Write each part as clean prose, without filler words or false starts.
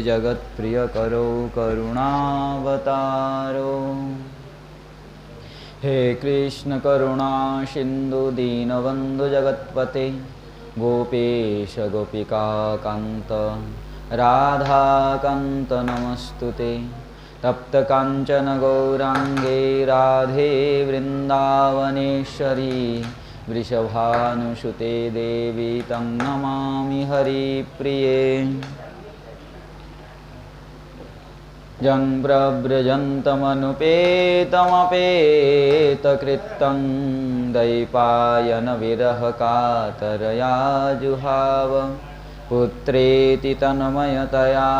जगत प्रिय करो करुणावतारो। हे कृष्ण करुणा सिंधु दीनबंधु जगत्पते गोपेश गोपिका कांत राधाकांत नमस्तुते। तप्त कांचन गौरांगे राधे वृंदावनेश्वरी वृषभानुसुते देवी तं नमामि हरिप्रिये। जं प्रव्रजन्तमनुपेतमपेतकृतं दैपायन विरहकातरया जुहाव पुत्रेति तन्मयतया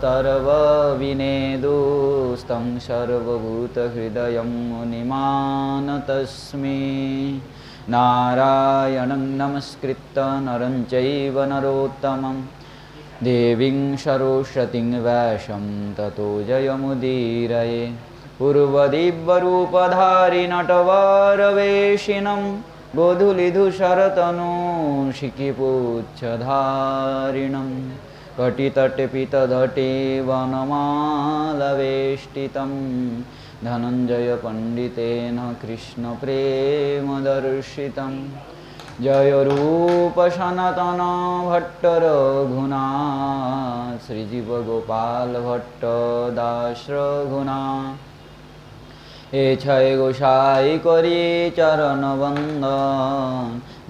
तरवविनेदुस्तं सर्वभूतहृदयं मुनिमानतस्मै। नारायणं नमस्कृत्य नरं चैव नरोत्तमं देवीं सरस्वतीं व्यासं ततो जयमुदीरये। पूर्वदिव्यरूपधारि नटवरवेशिनं गोधूलिधूसरतनूषिकिपुच्छधारिणं कटितटे वनमालवेष्टितं धनञ्जय पंडितेन कृष्ण प्रेमदर्शितं। जय रूप सनातन भट्ट रघुनाथ श्रीजीव गोपाल भट्ट दास रघुनाथ। हे छय गोसाई करी चरण बंदन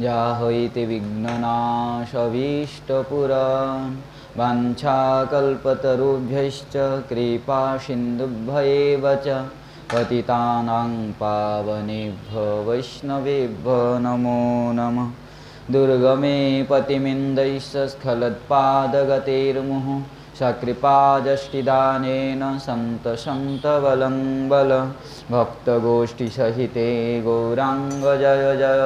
जा हईते विघ्ननाशभीष्टपुराण। वाञ्छाकल्पतरुभ्यश्च कृपा सिन्धुभ्यैव च पतितानां पावनेभ्यो वैष्णवेभ्यो नमो नमः। दुर्गमे पतिमिन्दैश्च स्खलत्पादगतेर्मुहुः सकृपाजष्टिदानेन सन्तसन्तबलं बल। भक्तगोष्ठीसहिते गौरांग जय जय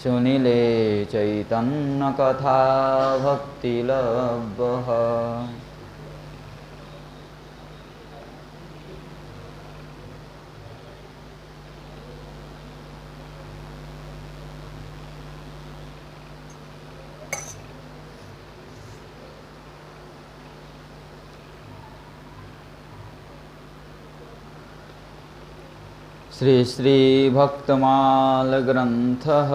सुनीले चैतन्य कथा भक्तिलभ्यः। श्री श्री भक्तमाल ग्रंथः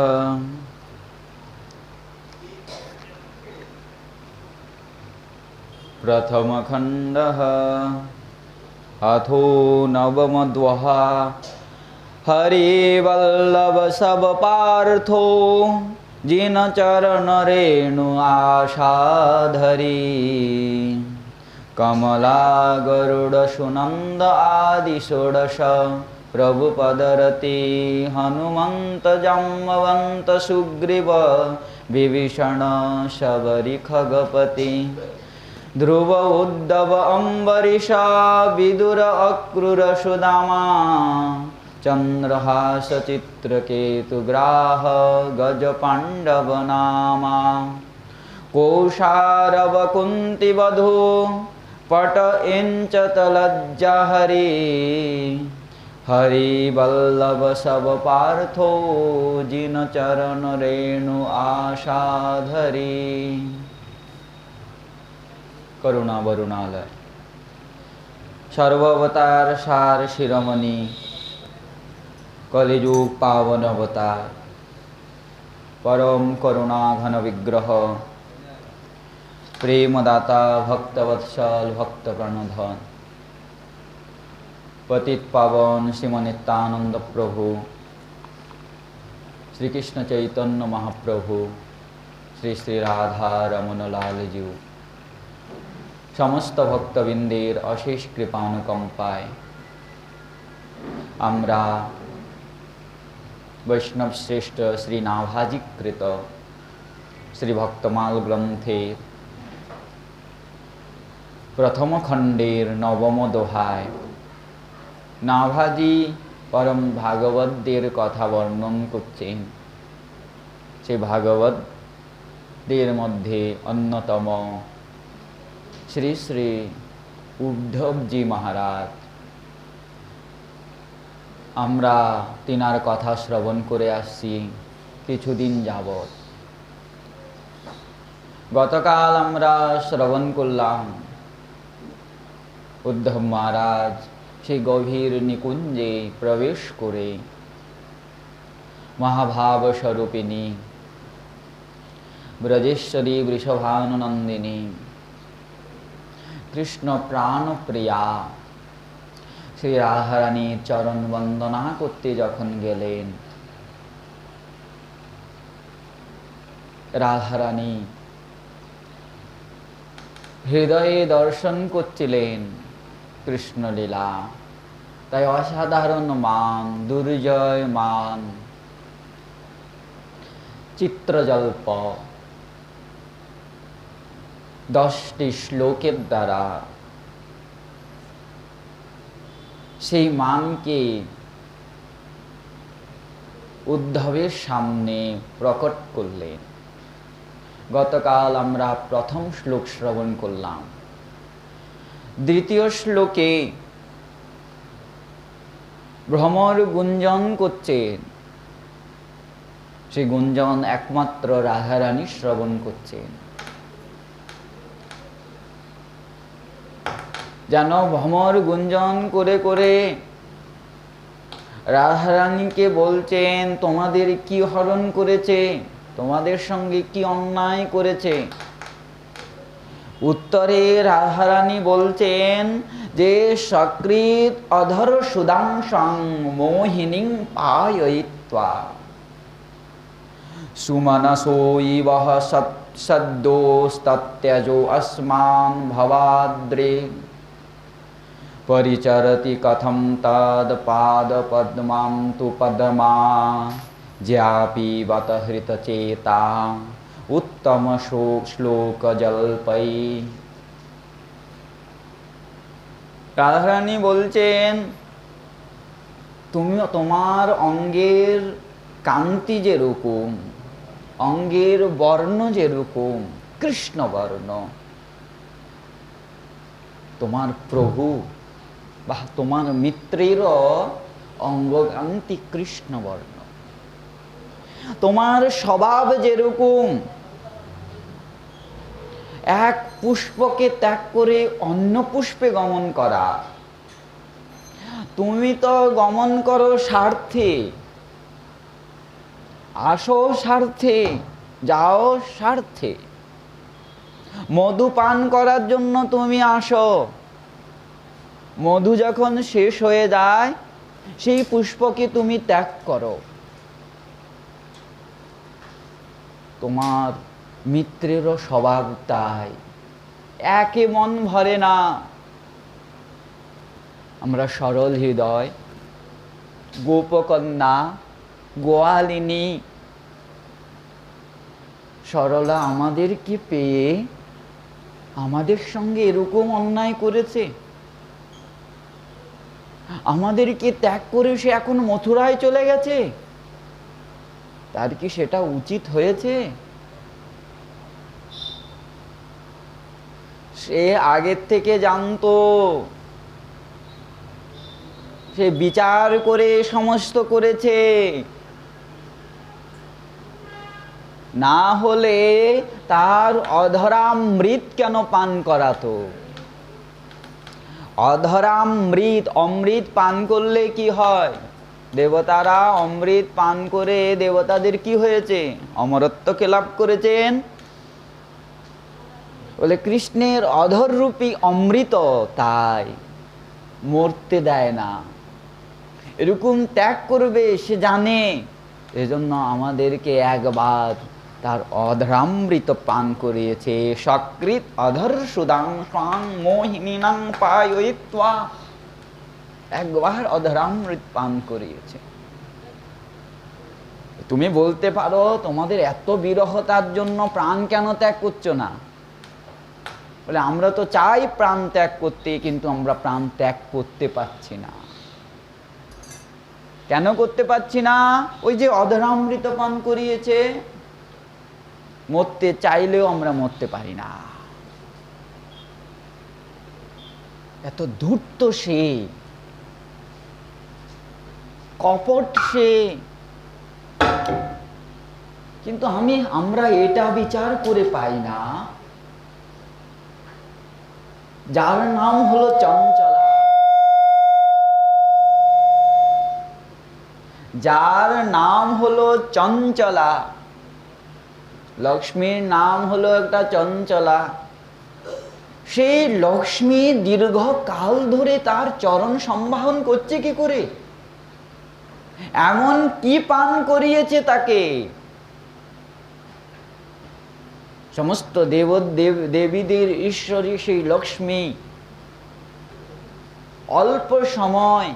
प्रथम खंडः अथो नवमद्वः। हरिवल्लभ सब पार्थो जिन चरण रेणु आशाधरी। कमला गरुड़ सुनंद आदि षोडश प्रभुपदरति हनुमंत जाम्बवंत सुग्रीव विभीषण शबरी खगपति। ध्रुव उद्धव अम्बरीषा विदुर अक्रूर सुदामा। चंद्रहास चित्रकेतुग्राह गज पांडव नामा। कौशारव कुंती वधू पट इंचत लज्जा हरि। हरि वल्लभ सब पार्थो जिन चरण रेणु आशाधरी। करुणा वरुणालय सर्वावतार सार शिरोमणि कलिजुग पावन अवतार परम करुणा घन विग्रह प्रेमदाता भक्तवत्सल भक्त प्रणधन पतित पावन श्रीमनित्यानंद प्रभु श्री कृष्ण चैतन्य महाप्रभु श्री श्री राधा रमन लाल जी समस्त भक्तबिंदेर अशेष कृपानुकंपाय आम्रा वैष्णव श्रेष्ठ श्री नाभाजी कृत श्री भक्तमाल ग्रंथेर प्रथम खंडेर नवम दोहाय नाभाजी परम भागवतदेर कथा वर्णन करছেন। से भागवतदेर मध्य अन्यतम श्री श्री उद्धव जी महाराज आम्रा तिनार कथा श्रवण करे आसছি কিছুদিন যাবত। गतकाल आम्रा श्रवण करलाम উদ্ধব মহারাজ সেই গভীর নিকুঞ্জে প্রবেশ করে মহাভাব স্বরূপিণী ব্রজেশ্বরী বৃষভানুনন্দিনী কৃষ্ণ প্রাণপ্রিয়া শ্রী রাধারানীর চরণ বন্দনা করতে যখন গেলেন, রাধারানী হৃদয়ে দর্শন করছিলেন কৃষ্ণলীলা, তাই অসাধারণ মান, দুর্জয় মান, চিত্রজল্প 10টি শ্লোকের দ্বারা সেই মানকে উদ্ধবের সামনে প্রকট করলেন। গতকাল আমরা প্রথম শ্লোক শ্রবণ করলাম। দ্বিতীয় শ্লোকে ভ্রমর গুঞ্জন করছেন, সেই গুঞ্জন একমাত্র রাধারানী শ্রবণ করছেন। যেন ভ্রমর গুঞ্জন করে করে রাধারানীকে বলছেন, তোমাদের কি হরণ করেছে, তোমাদের সঙ্গে কি অন্যায় করেছে। উত্তরে রাধারানী বলছেন যে সকৃত অধর সুদাংশং মোহিনীং পায়য়িত্বা সুমনসো ইব সদ্যোস্তত্যজো अस्मान् ভবাদ্রে परिचरति कथं तद पाद पद्मं तु पद्मा ज्यापि बत हृतचेता उत्तम श्लोक जल्पै। রাধারানী বলছেন, তুমি তোমার অঙ্গের কান্তি যেরকম, অঙ্গের বর্ণ যেরকম কৃষ্ণ বর্ণ, তোমার প্রভু বা তোমার মিত্রেরও অঙ্গকান্তি কৃষ্ণ বর্ণ। তোমার স্বভাব যেরকম এক পুষ্পকে ত্যাগ করে অন্য পুষ্পে গমন করা, তুমি তো গমন করো স্বার্থে, আসো স্বার্থে, যাও স্বার্থে। মধু পান করার জন্য তুমি আসো, মধু যখন শেষ হয়ে যায় সেই পুষ্পকে তুমি ত্যাগ করো। তোমার মিত্রেরও স্বভাব তাই, একে মন ভরে না। আমরা সরল হৃদয়, গোপকন্যা, গোয়ালিনী সরলা আমাদেরকে পেয়ে আমাদের সঙ্গে এরকম অন্যায় করেছে, আমাদেরকে ত্যাগ করে সে এখন মথুরায় চলে গেছে, তার কি সেটা উচিত হয়েছে? সে আগের থেকে জানতো, সে বিচার করে সমস্ত করেছে, না হলে তার অধরামৃত কেন পান করাতো? অধরামৃত, অমৃত পান করলে কি হয়? দেবতারা অমৃত পান করে দেবতাদের কি হয়েছে? অমরত্বকে লাভ করেছেন। বলে কৃষ্ণের অধররূপী অমৃত তাই মরতে দেয় না, এরকম ত্যাগ করবে সে জানে। এজন্য আমাদেরকে একবার তার অধরামৃত পান করিয়েছে। সকৃত অধর সুদাংশং মোহিনীনাং পায়য়িত্বা, একবার অধরামৃত পান করিয়েছে। তুমি বলতে পারো তোমাদের এত বিরহতার জন্য প্রাণ কেন ত্যাগ করছো না? বলে আমরা তো চাই প্রাণ ত্যাগ করতে, কিন্তু আমরা প্রাণ ত্যাগ করতে পারছি না। কেন করতে পারছি না? ওই যে অধরামৃত পান করিয়েছে, মরতে চাইলেও আমরা মরতে পারি না। এত ধূর্ত সে, কপট সে। কিন্তু আমরা এটা বিচার করে পাই না যার নাম হলো চঞ্চলা, যার নাম হলো চঞ্চলা, লক্ষ্মীর নাম হলো একটা চঞ্চলা। সেই লক্ষ্মী দীর্ঘ কাল ধরে তার চরণ সম্ভাহন করছে কি করে? এমন কি পান করিয়েছে তাকে? সমস্ত দেবীদের ঈশ্বরী সেই লক্ষ্মী অল্প সময়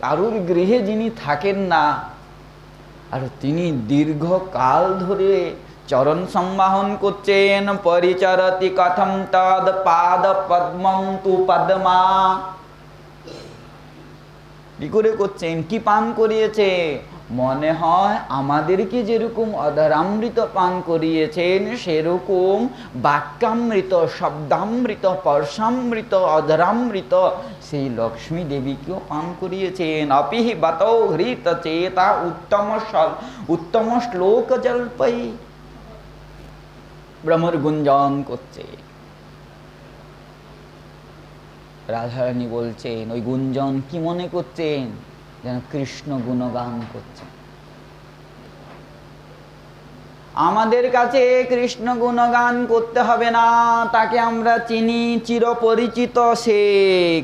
কারুর গৃহে যিনি থাকেন না, আর তিনি দীর্ঘ কাল ধরে চরণ সম্বাহন করছেন। পরিচরতি কথম তদ পাদ পদ্মং তু পদ্মা। কি করে করছেন? কি পান করিয়েছে? মনে হয় আমাদেরকে যেরকম অধরামৃত পান করিয়েছেন, সেরকম বাক্যামৃত, শব্দামৃত, পরশামৃত, অধরামৃত সেই লক্ষ্মী দেবীকেও পান করিয়েছেন। অপিহি বাতৌ হৃত চেতা উত্তম শ্লোক জল্পৈ। ব্রহ্মর গুঞ্জন করছে। রাধারানী বলছেন, ওই গুঞ্জন কি মনে করছেন? যেন কৃষ্ণ গুণগান করছেন। আমাদের কাছে কৃষ্ণ গুণগান করতে হবে না, তাকে আমরা চিনি, চিরপরিচিত সে।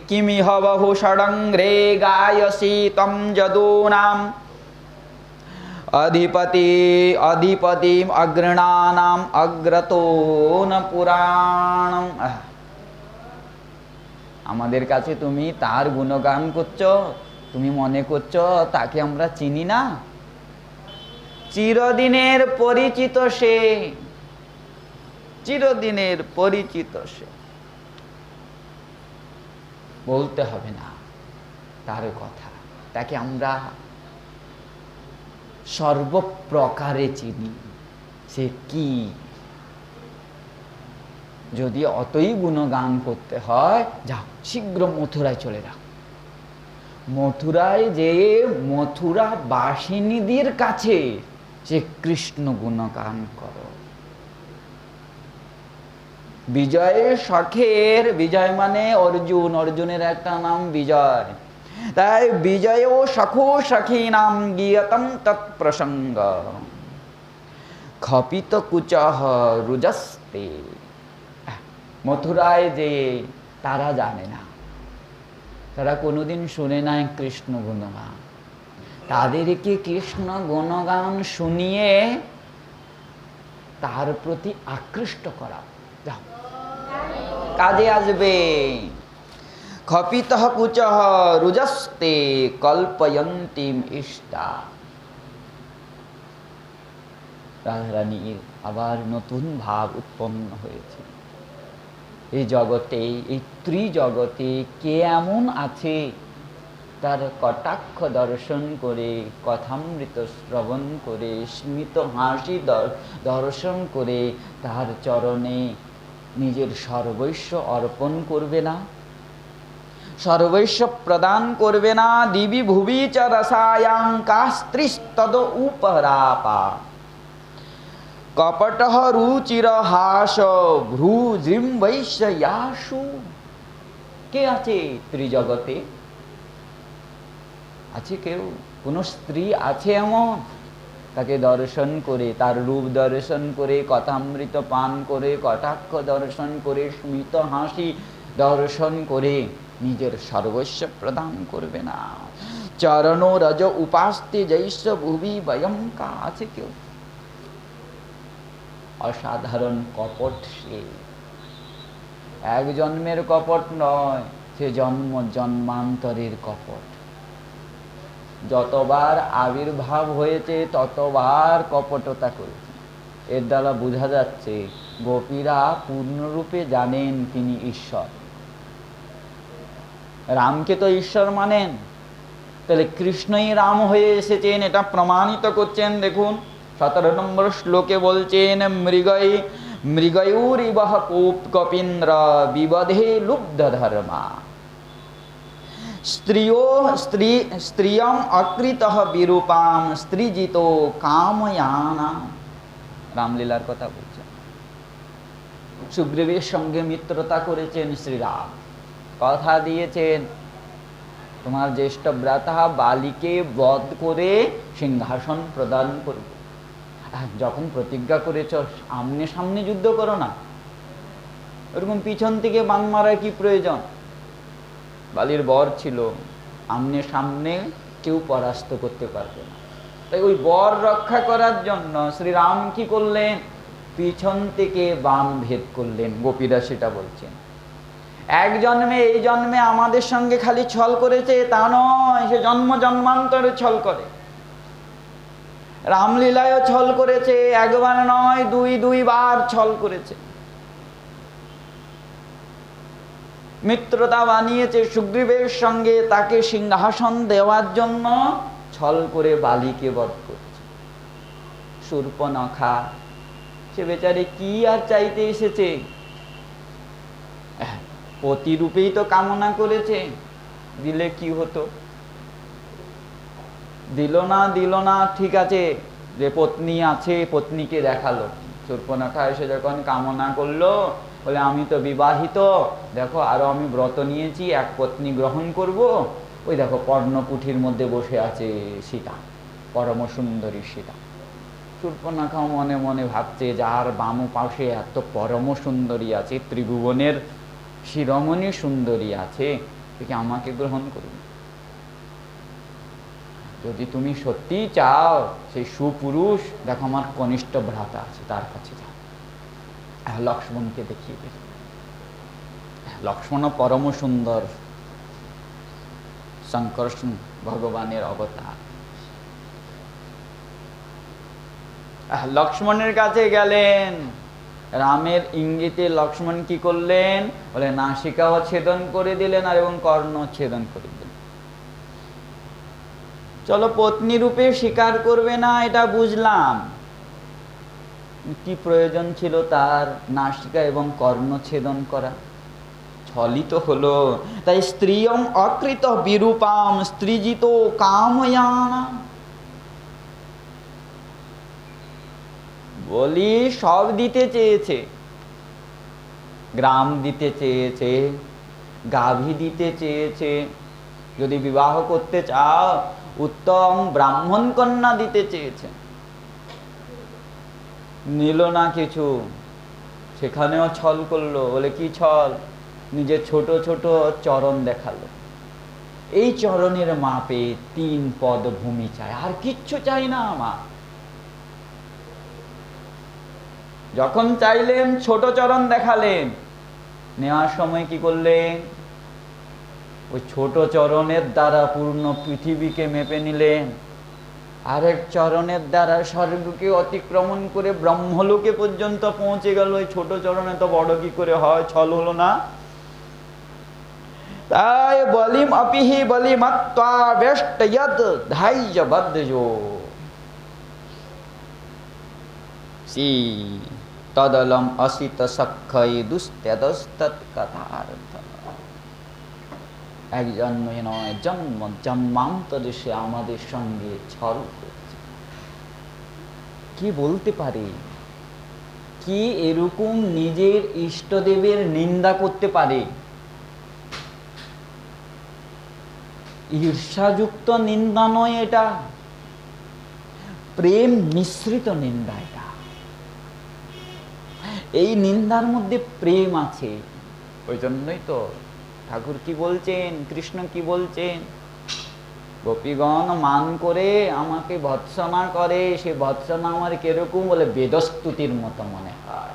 কিমিহ বহু ষড়ঙ্ঘ্রে গায়সি তম যদূনাম অধিপতিম অগ্রণানাম অগ্রতো ন পুরাণম। আমাদের কাছে তুমি তার গুণগান করছো, তুমি মনে করছো তাকে আমরা চিনি না? চিরদিনের পরিচিত সে, চিরদিনের পরিচিত সে। বলতে হবে না তার কথা, তাকে আমরা সর্বপ্রকারে চিনি। সে কি? যদি অতই গুণগান করতে হয়, যাও শীঘ্র মথুরায় চলে যাও। মথুরায় যে মথুরা বাসিনীদের কাছে সে কৃষ্ণ গুণগান করো। বিজয় সখের, বিজয় মানে অর্জুন, অর্জুনের একটা নাম বিজয়, তাই বিজয় সখো সখী নাম গীয়তম তৎপ্রসঙ্গ খপিত কুচহ রুজস্তে। মথুরায় যে তারা জানে না, তারা কোনোদিন শুনে নাই কৃষ্ণ গুণগান। তাদেরকে কৃষ্ণ গুণগান শুনিয়ে তার প্রতি আকৃষ্ট করা, যাও কাজে আসবে। খপিতঃ কুচঃ রুজস্তে কল্পয়ন্তিম ইষ্টা। রাধারানীর আবার নতুন ভাব উৎপন্ন হয়েছে। এই জগতে, এই ত্রিজগতে কে এমন আছে তার কটাক্ষ দর্শন করে, কথামৃত শ্রবণ করে, স্মিত হাসি দর্শন করে তার চরণে নিজের সর্বস্ব অর্পণ করবে না, সর্বস্ব প্রদান করবে না? দিবি ভুবি চ রসায়াং কাস্ত্রিস্তদ উপরাপা কপটঃ রুচির হাস ভ্রুজৃম্বৈষ্যাসু। কে আছে ত্রিজগতে? আছে কেউ? কোন স্ত্রী আছে এমন? তাকে দর্শন করে, তার রূপ দর্শন করে, কথামৃত পান করে, কটাক্ষ দর্শন করে, স্মিত হাসি দর্শন করে নিজের সর্বস্ব প্রদান করবে না? চরণ রজ উপাস্তে জৈস ভুবি বয়ঙ্কা। আছে কেউ? অসাধারণ কপট সে। এক জন্মের কপট নয়, সে জন্ম জন্মান্তরের কপট। যতবার আবির্ভাব হয়েছে ততবার কপটতা করেছে। এর দ্বারা বোঝা যাচ্ছে গোপীরা পূর্ণরূপে জানেন তিনি ঈশ্বর। রামকে তো ঈশ্বর মানেন, তাহলে কৃষ্ণই রাম হয়ে এসেছেন, এটা প্রমাণিত করছেন। দেখুন 17 নম্বর শ্লোকে বলছেন, মৃগয়ুরিব কপীন্দ্র বিবধে লুব্ধ ধর্মা স্ত্রিয়ম অকৃতঃ বিরূপাম স্ত্রীজিতো কাময়ানা। রামলীলার কথা বলছেন। সুগ্রীবের সঙ্গে মিত্রতা করেছেন শ্রীরাম, কথা দিয়েছেন তোমার জ্যেষ্ঠ ভ্রাতা বালিকে বধ করে সিংহাসন প্রদান করব। যখন প্রতিজ্ঞা করেছ আমনে সামনে যুদ্ধ করো না, ওরকম পিছন থেকে বান মারার কি প্রয়োজন? বালির বর ছিল, আমনে সামনে কেউ পরাস্ত করতে পারবে না। তাই ওই বর রক্ষা করার জন্য শ্রীরাম কি করলেন? পিছন থেকে বান ভেদ করলেন। গোপীরা সেটা বলছেন। এক জন্মে এই জন্মে আমাদের সঙ্গে খালি ছল করেছে তা নয়, সে জন্ম জন্মান্তরে ছল করে। রামলীলায়ও ছল করেছে, একবার নয় দুইবার ছল করেছে। মিত্রতা বানিয়েছে সুগ্রীবের সঙ্গে, তাকে সিংহাসন দেওয়ার জন্য ছল করে বালিকে বধ করেছে। শূর্পণখা সে বেচারে কি আর চাইতে এসেছে? পতিরূপেই তো কামনা করেছে, দিলে কি হতো? দিল না, ঠিক আছে, যে পত্নী আছে পত্নীকে দেখালো। শূর্পণখা এসে যখন কামনা করলো, বলে আমি তো বিবাহিত, দেখো আরো আমি ব্রত নিয়েছি, এক পত্নী গ্রহণ করব। ওই দেখো পর্ণকুঠির মধ্যে বসে আছে সীতা, পরম সুন্দরী সীতা। শূর্পণখা মনে মনে ভাবছে, যার বাম পাশে এত পরম সুন্দরী আছে, ত্রিভুবনের শিরোমণি সুন্দরী আছে, একে আমাকে গ্রহণ করবে। যদি তুমি সত্যি চাও সেই সুপুরুষ, দেখো আমার কনিষ্ঠ ভ্রাতা আছে, তার কাছে যাও। লক্ষ্মণকে দেখিয়ে দিল। লক্ষ্মণ পরম সুন্দর, শঙ্কর ভগবানের অবতার। লক্ষ্মণের কাছে গেলেন, রামের ইঙ্গিতে লক্ষ্মণ কি করলেন? বলে নাসিকাও ছেদন করে দিলেন আর এবং কর্ণ ছেদন করে দিলেন। চলো পত্নী রূপে স্বীকার করবে না, এটা বুঝলাম, কি প্রয়োজন ছিল তার নাসিকা এবং কর্ণ ছেদন করা? ছলিত হলো। তাই স্ত্রিয়ম অকৃত বিরূপাম স্ত্রীজিত কাময়ানা। বলি সব দিতে চেয়েছে, গ্রাম দিতে চেয়েছে, গাভী দিতে চেয়েছে, যদি বিবাহ করতে চাও উত্তম ব্রাহ্মণ কন্যা দিতে চেয়েছে, নিল না কিছু। সেখানেও ছল করলো। বলে কি ছল? নিজের ছোট ছোট চরণ দেখালো। এই চরণের মাপে 3 পদ ভূমি চাই, আর কিচ্ছু চাই না আমার। যখন চাইলেন ছোট চরণ দেখালেন, নেওয়ার সময় কি করলেন? ওই ছোট চরণের দ্বারা পূর্ণ পৃথিবীকে মেপে নিলেন, আরেক চরণের দ্বারা স্বর্গকে অতিক্রমণ করে ব্রহ্মলোকে পর্যন্ত পৌঁছে গেল। ওই ছোট চরণে তো বড় কি করে হয়? ছল হলো না? তাই বলিম অপিহি বলিমত্বা বেষ্টয়দ ধাইর্যবদ্ধজো সি তদলম অসিত সক্ষয় দুস্ত্যদস্তৎ কথার্থ। এক জন্মে নয়, জন্ম জন্মান্তরে সে আমাদের সঙ্গে ছল করছে। কি বলতে পারে? কি এরকম নিজের ইষ্টদেবের নিন্দা করতে পারে? ঈর্ষাযুক্ত নিন্দা নয় এটা, প্রেম মিশ্রিত নিন্দা এটা। এই নিন্দার মধ্যে প্রেম আছে। ওই জন্যই তো ঠাকুর কি বলছেন, কৃষ্ণ কি বলছেন? গোপীগণ মান করে আমাকে ভৎসনা করে, সে ভৎসনা আমার কিরকম? বলে বেদস্তুতির মতো মনে হয়।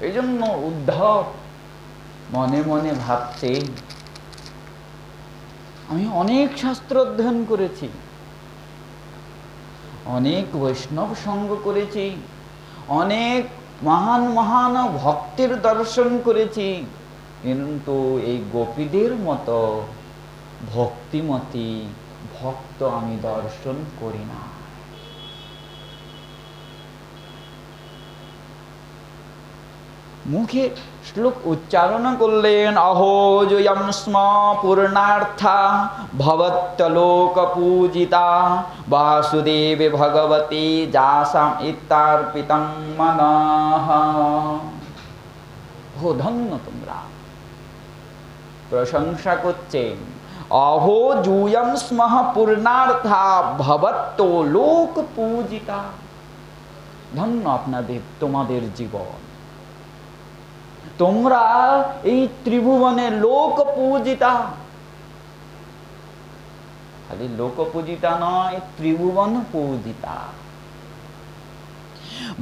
এই জন্য উদ্ধব মনে মনে ভাবছে, আমি অনেক শাস্ত্র অধ্যয়ন করেছি, অনেক বৈষ্ণব সঙ্গ করেছি, অনেক মহান মহান ভক্তের দর্শন করেছি, কিন্তু এই গোপীদের মতো ভক্তিমতী ভক্ত আমি দর্শন করি না। মুখে শ্লোক উচ্চারণ করলেন, অহো জয়ম স্ম পূর্ণার্থা ভবত্যলোক পূজিতা বাসুদেবে ভগবতী যাসাম ইত্যার্পিতং মনঃ। ও ধন্য তোমরা, প্রশংসা করছেন। অহো জুয়ম স্মঃ পূর্ণার্থা ভবত্ত লোক পূজিতা। ধন্য আপনাদের, তোমাদের জীবন। তোমরা এই ত্রিভুবনে লোক পূজিতা। খালি লোক পূজিতা নয়, ত্রিভুবন পূজিতা।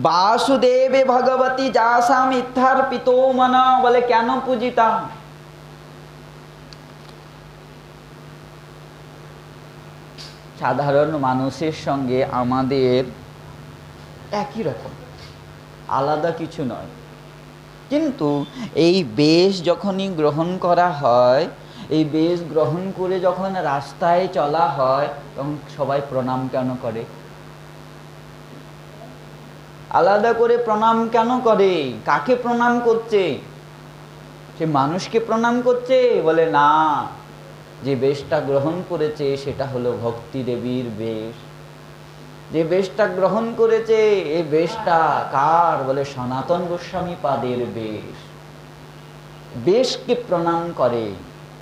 বাসুদেবে ভগবতী যাসাম ইত্যার্পিত মনঃ, বলে কেন পূজিতা? সাধারণ মানুষের সঙ্গে আমাদের একই রকম, আলাদা কিছু নয়। কিন্তু এই বেশ যখনই গ্রহণ করা হয়, এই বেশ গ্রহণ করে যখন রাস্তায় চলা হয়, তখন সবাই প্রণাম কেন করে? আলাদা করে প্রণাম কেন করে? কাকে প্রণাম করছে? সে মানুষকে প্রণাম করছে? বলে না, যে বেশটা গ্রহণ করেছে সেটা হলো ভক্তি দেবীর বেশ। যে বেশটা গ্রহণ করেছে, এই বেশটা কার? বলে সনাতন গোস্বামী পাদের বেশ। বেশকে প্রণাম করে।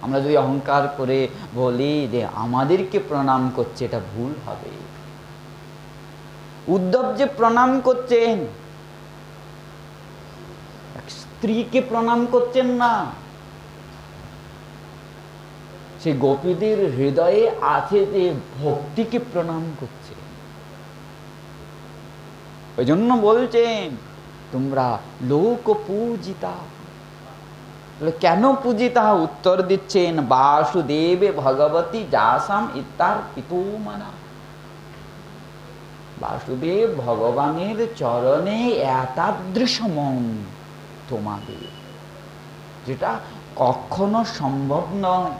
আমরা যদি অহংকার করে বলি যে আমাদেরকে প্রণাম করছে, এটা ভুল হবে। উদ্ধব যে প্রণাম করছেন, এক স্ত্রীকে প্রণাম করছেন না, সে গোপীদের হৃদয়ে আছে যে ভক্তিকে প্রণাম করছে। ওই জন্য বলছেন তোমরা লোক পূজিতা। কেন পূজিতা? উত্তর দিচ্ছেন, বাসুদেবে ভগবতী যাসাম ইত্যার্পিত মনঃ। বাসুদেব ভগবানের চরণে এতাদৃশ মন তোমাদের, যেটা কখনো সম্ভব নয়।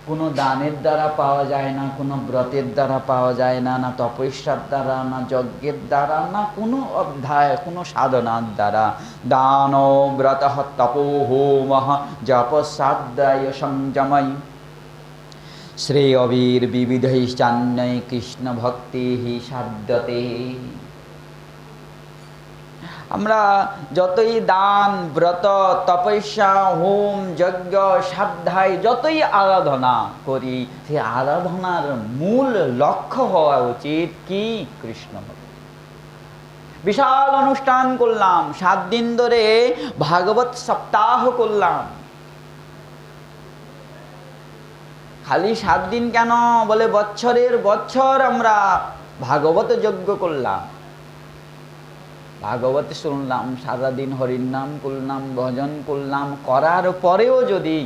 কোনো দানের দ্বারা পাওয়া যায় না, কোনো ব্রতের দ্বারা পাওয়া যায় না, না তপস্যার দ্বারা, না যজ্ঞের দ্বারা, না কোনো অধ্যায়, কোনো সাধনার দ্বারা। দান ব্রত তপো হোম জপ সাধ্যায় সংযময় শ্রেয়বীর বিবিধৈশ্চান্যৈ কৃষ্ণ ভক্তি সাধ্যতে। আমরা যতই দান, ব্রত, তপস্যা, হোম, যজ্ঞ, সাধ্যায় যতই আরাধনা করি, সেই আরাধনার মূল লক্ষ্য হওয়া উচিত কি? কৃষ্ণ ভক্তি। বিশাল অনুষ্ঠান করলাম, 7 দিন ধরে ভাগবত সপ্তাহ করলাম। খালি 7 দিন কেন? বলে বছরের বছর আমরা ভাগবত যজ্ঞ করলাম, ভাগবত শুনলাম, সারাদিন হরির নাম করলাম, ভজন করলাম। করার পরেও যদি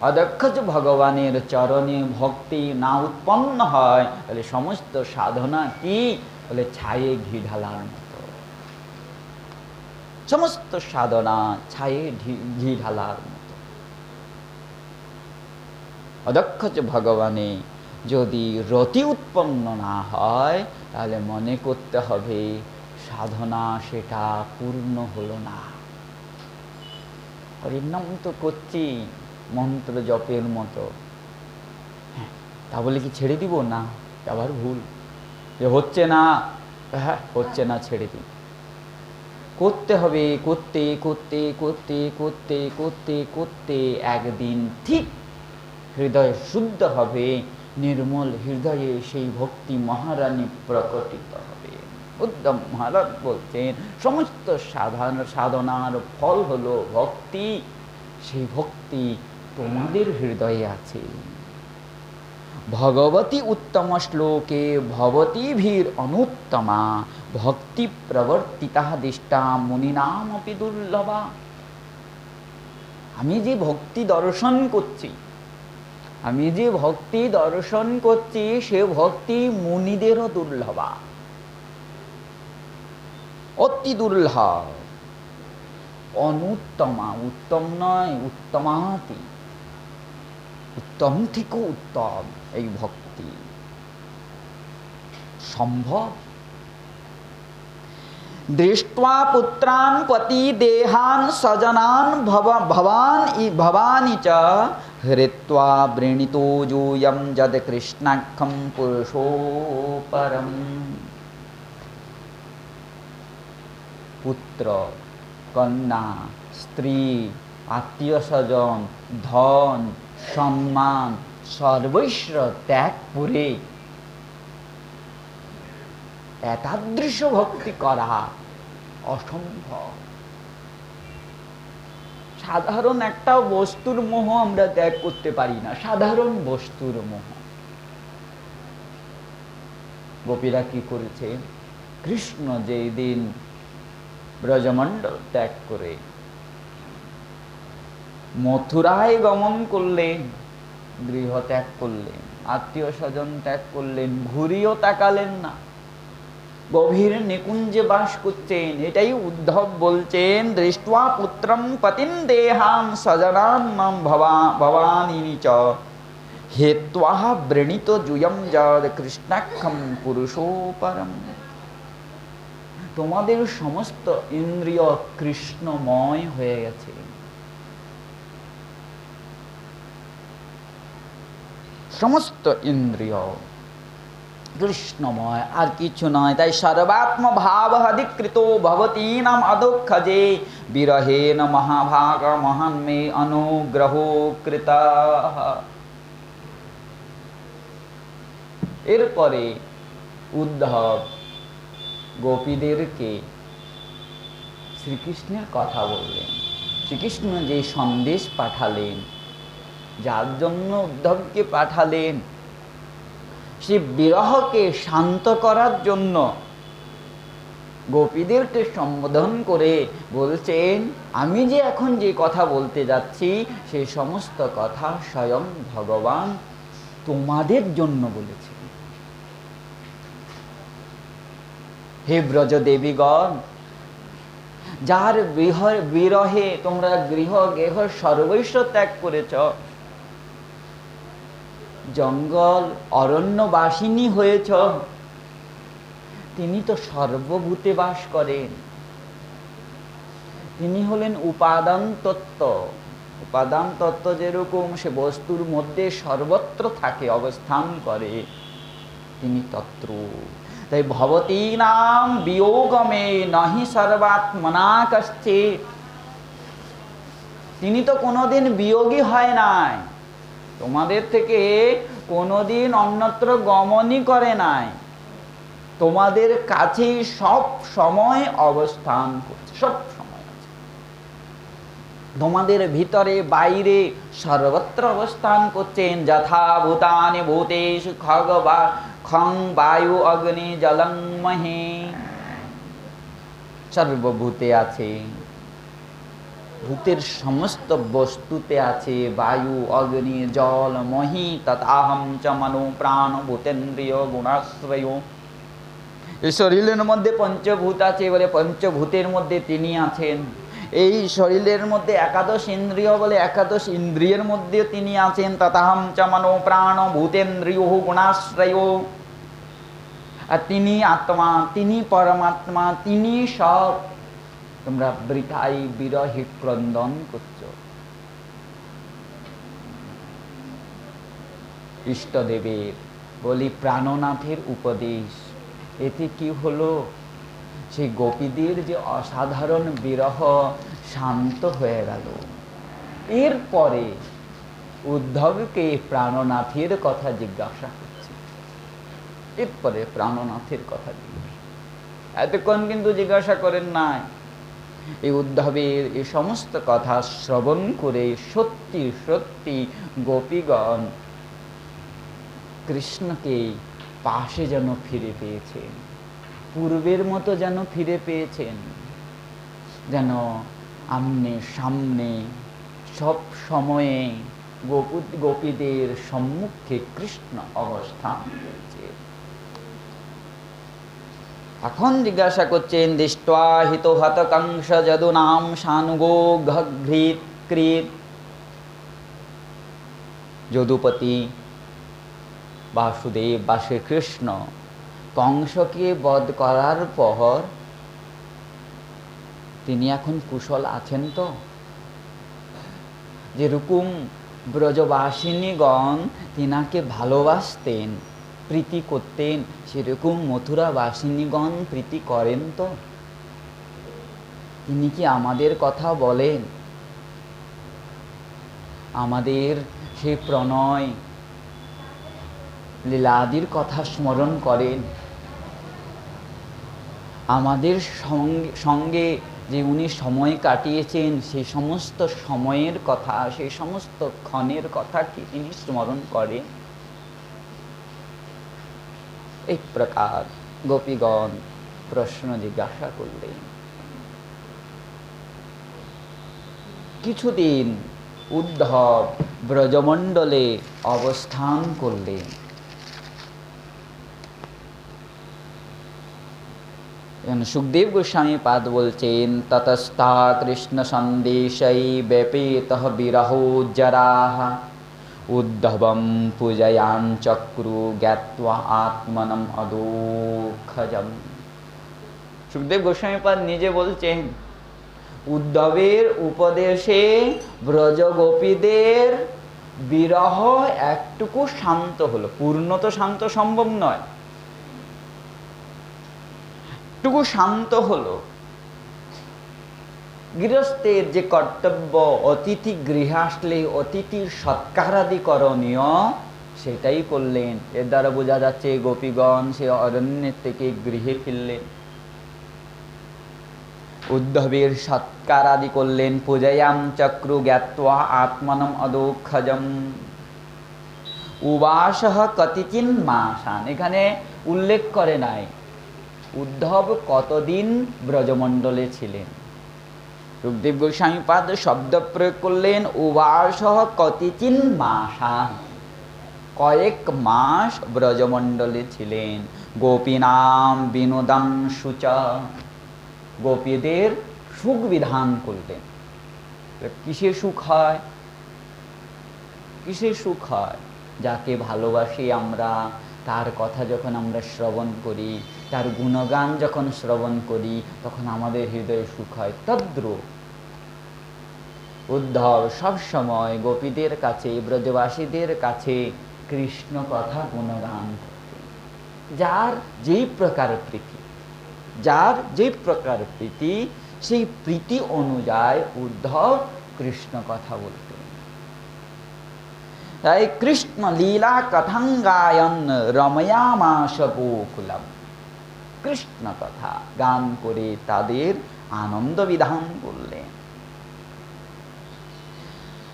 অদক্ষ ভগবানের চরণে ভক্তি না উৎপন্ন হয়, তাহলে সমস্ত সাধনা কি? বলে ছায়ে ঘি ঢালার মতো। সমস্ত সাধনা ছায়ে ঘি ঢালার মতো। অদক্ষ ভগবানে যদি রতি উৎপন্ন না হয়, তাহলে মনে করতে হবে সাধনা সেটা পূর্ণ হলো না। হরিনাম তো করছি মন্ত্র জপের মতো, হ্যাঁ, তা বলে কি ছেড়ে দিব? না, আবার ভুল। যে হচ্ছে না, হ্যাঁ হচ্ছে না, ছেড়ে দিই। করতে হবে, করতে করতে করতে করতে করতে করতে একদিন ঠিক হৃদয় শুদ্ধ হবে, নির্মল হৃদয়ে সেই ভক্তি মহারানী প্রকটিত হবে। উদ্ধব মহারাজ বলছেন সমস্ত সাধনার ফল হলো ভক্তি। সেই ভক্তি তোমাদের হৃদয়ে আছে। ভগবতী উত্তম শ্লোকে ভবতী ভীর অনুত্তমা ভক্তি প্রবর্তিতা দিষ্টা মুনিনামপি দুর্লভা। আমি যে ভক্তি দর্শন করছি, আমি যে ভক্তি দর্শন করছি, সে ভক্তি মুনিদেরও দুর্লভা, অতি দুর্লভ। অনুত্তমা, উত্তম নয়, উত্তমাতি, উত্তম থেকেও উত্তম এই ভক্তি। সম্ভব दृष्ट्वा पुत्रान् पति देहान् स्वजनान् भवानि च हृत्वा वृणीतो यूयं जद कृष्णाख्यं पुरुषो परम्। पुत्र, कन्या, स्त्री, आत्मीय स्वजन, धन, सम्मान सर्वस्व त्याग करे एतादृश भक्ति करा असम्भव। সাধারণ একটা বস্তুর মোহ আমরা ত্যাগ করতে পারি না, সাধারণ বস্তুর মোহ। গোপীরা কি করেছে? কৃষ্ণ যেই দিন ব্রজমণ্ডল ত্যাগ করে মথুরায় গমন করলেন, গৃহ ত্যাগ করলেন, আত্মীয় স্বজন ত্যাগ করলেন, ঘুরিও তাকালেন না, গভীর নিকুঞ্জে বাস করছেন। এটাই উদ্ধব বলছেন, দৃष्ट्वा পুত্রম পতিম দেহাম স্বজনান ভবানি চ হেত্বা বৃণীত জুয়ম যদ কৃষ্ণাখ্যম পুরুষো পরম। তোমাদের সমস্ত ইন্দ্রিয় কৃষ্ণময় হয়ে গেছে, সমস্ত ইন্দ্রিয় কৃষ্ণময়, আর কিছু নয়। তাই সর্বাত্ম ভাব অধিকৃত ভবতীনাম অদুঃখজে বিরহেন মহাভাগ মহান মে অনুগ্রহ কৃত। এরপরে উদ্ধব গোপীদেরকে শ্রীকৃষ্ণের কথা বললেন। শ্রীকৃষ্ণ যে সন্দেশ পাঠালেন, যার জন্য উদ্ধবকে পাঠালেন, সে বিরহকে শান্ত করার জন্য গোপীদেরকে সম্বোধন করে বলছেন, আমি যে এখন যে কথা বলতে যাচ্ছি সেই সমস্ত কথা স্বয়ং ভগবান তোমাদের জন্য বলেছেন। হে ব্রজ দেবীগণ, যার বিরহে তোমরা গৃহ গেহ সর্বস্ব ত্যাগ করেছ, জঙ্গল অরণ্যবাসিনী হয়েছ, তিনি তো সর্বভূতে বাস করেন। তিনি হলেন উপাদান তত্ত্ব। উপাদান তত্ত্ব যেরকম সে বস্তুর মধ্যে সর্বত্র থাকে, অবস্থান করে, তিনি তত্ত্ব। তাই ভবতী নাম বিয়োগমে নহি সর্বাত্মনা কশ্চিৎ। তিনি তো কোনোদিন বিয়োগী হয় নাই, তোমাদের থেকে কোনোদিন অন্যত্র গমনই করে নাই, তোমাদের কাছেই সব সময় অবস্থান করছে, সব সময় আছে। তোমাদের ভিতরে বাইরে সর্বত্র অবস্থান করছেন। যথা ভূতানি ভূতেষু খং বায়ু অগ্নি জলং মহি। সর্বভূতে আছে, ভূতের সমস্ত বস্তুতে আছে, বায়ু অগ্নি জল মহি তথাহম চ মনো প্রাণ ভূতেন্দ্রিয় গুণাশ্রয়। এই শরীরের মধ্যে পঞ্চভূত আছে বলে পঞ্চভূতের মধ্যে তিনি আছেন। এই শরীরের মধ্যে একাদশ ইন্দ্রিয় বলে একাদশ ইন্দ্রিয়ের মধ্যে তিনি আছেন। তথাহম চ মনো প্রাণ ভূতেন্দ্রিয় গুণাশ্রয়। আর তিনি আত্মা, তিনি পরমাত্মা, তিনি সব। তোমরা বৃথাই বিরহে ক্রন্দন করছ। ইষ্টদেবের বলি প্রাণনাথের উপদেশ, এতে কি হলো? সেই গোপীদের যে অসাধারণ বিরহ শান্ত হয়ে গেল। এরপরে উদ্ধবকে প্রাণনাথের কথা জিজ্ঞাসা করছে। এরপরে প্রাণনাথের কথা জিজ্ঞাসা, এতক্ষণ কিন্তু জিজ্ঞাসা করেন নাই। এই উদ্ধবের এই সমস্ত কথা শ্রবণ করে সত্যি সত্যি গোপীগণ কৃষ্ণকে পাশে যেন ফিরে পেয়েছেন, পূর্বের মতো যেন ফিরে পেয়েছেন, যেন আমনে সামনে সব সময়ে গোপীদের সম্মুখে কৃষ্ণ অবস্থান করেছে। এখন জিজ্ঞাসা করছেন, দৃष्ट्वा হিত হত কংস যদুনাম শানুগো ঘৃত কৃত। যদুপতি বাসুদেব বা শ্রীকৃষ্ণ কংসকে বধ করার পর তিনি এখন কুশল আছেন তো? যেরকম ব্রজবাসিনীগণ তিনাকে ভালোবাসতেন, প্রীতি করতেন, সেরকম মথুরাবাসিনীগণ প্রীতি করেন তো? তিনি কি আমাদের কথা বলেন? আমাদের সেই প্রণয় লীলাদির কথা স্মরণ করেন? আমাদের সঙ্গে যে উনি সময় কাটিয়েছেন সেই সমস্ত সময়ের কথা, সেই সমস্ত ক্ষণের কথা কি তিনি স্মরণ করেন? এই প্রকার গোপীগণ প্রশ্ন জিজ্ঞাসা করলেন। কিছুদিন উদ্ধব ব্রজমণ্ডলে অবস্থান করলেন। সুখদেব গোস্বামী পাদ বলছেন, ততস্থা কৃষ্ণ সন্দেশৈ ব্যপেতঃ বিরহো জরাঃ উদ্ধবম পূজয়ান চক্রু জ্ঞাত্বা আত্মনম অদোক্ষজম। সুখদেব গোস্বামী পাদ নিজে বলছেন, উদ্ধবের উপদেশে ব্রজগোপীদের বিরহ একটুকু শান্ত হলো। পূর্ণ তো শান্ত সম্ভব নয়, একটুকু শান্ত হলো। গৃহস্থের যে কর্তব্য, অতিথি গৃহে আসলে অতিথির সৎকারাদি করণীয়, সেটাই করলেন। এর দ্বারা বোঝা যাচ্ছে গোপীগণ সে অরণ্যের থেকে গৃহে ফিরলেন। উদ্ধবের সৎকার আদি করলেন। পূজয়াম চক্রু জ্ঞাত্বা আত্মনম অদোক্ষজম উবাসঃ কতিচিন মাসান। এখানে উল্লেখ করে নাই উদ্ধব কতদিন ব্রজমণ্ডলে ছিলেন। সুখদেব গোস্বামী পাদ শব্দ প্রয়োগ করলেন উবাসঃ কতিচিন মাসান, কয়েক মাস ব্রজমণ্ডলে ছিলেন। গোপীনাম বিনোদং শুচ, গোপীদের সুখ বিধান করলেন। কিসে সুখ হয়? কিসে সুখ হয়? যাকে ভালোবাসি আমরা, তার কথা যখন আমরা শ্রবণ করি, তার গুণগান যখন শ্রবণ করি, তখন আমাদের হৃদয়ে সুখ হয়। তদ্রূপ উদ্ধব সবসময় গোপীদের কাছে, ব্রজবাসীদের কাছে কৃষ্ণ কথা গুণগান করতেন। যার যেই প্রকার প্রীতি, যার যে প্রকার প্রীতি, সেই প্রীতি অনুযায়ী উদ্ধব কৃষ্ণ কথা বলতেন। তাই কৃষ্ণ লীলা কথাং গায়ন রময়ামাস গোকুলম, কৃষ্ণ কথা গান করে তাদের আনন্দ বিধান করলেন।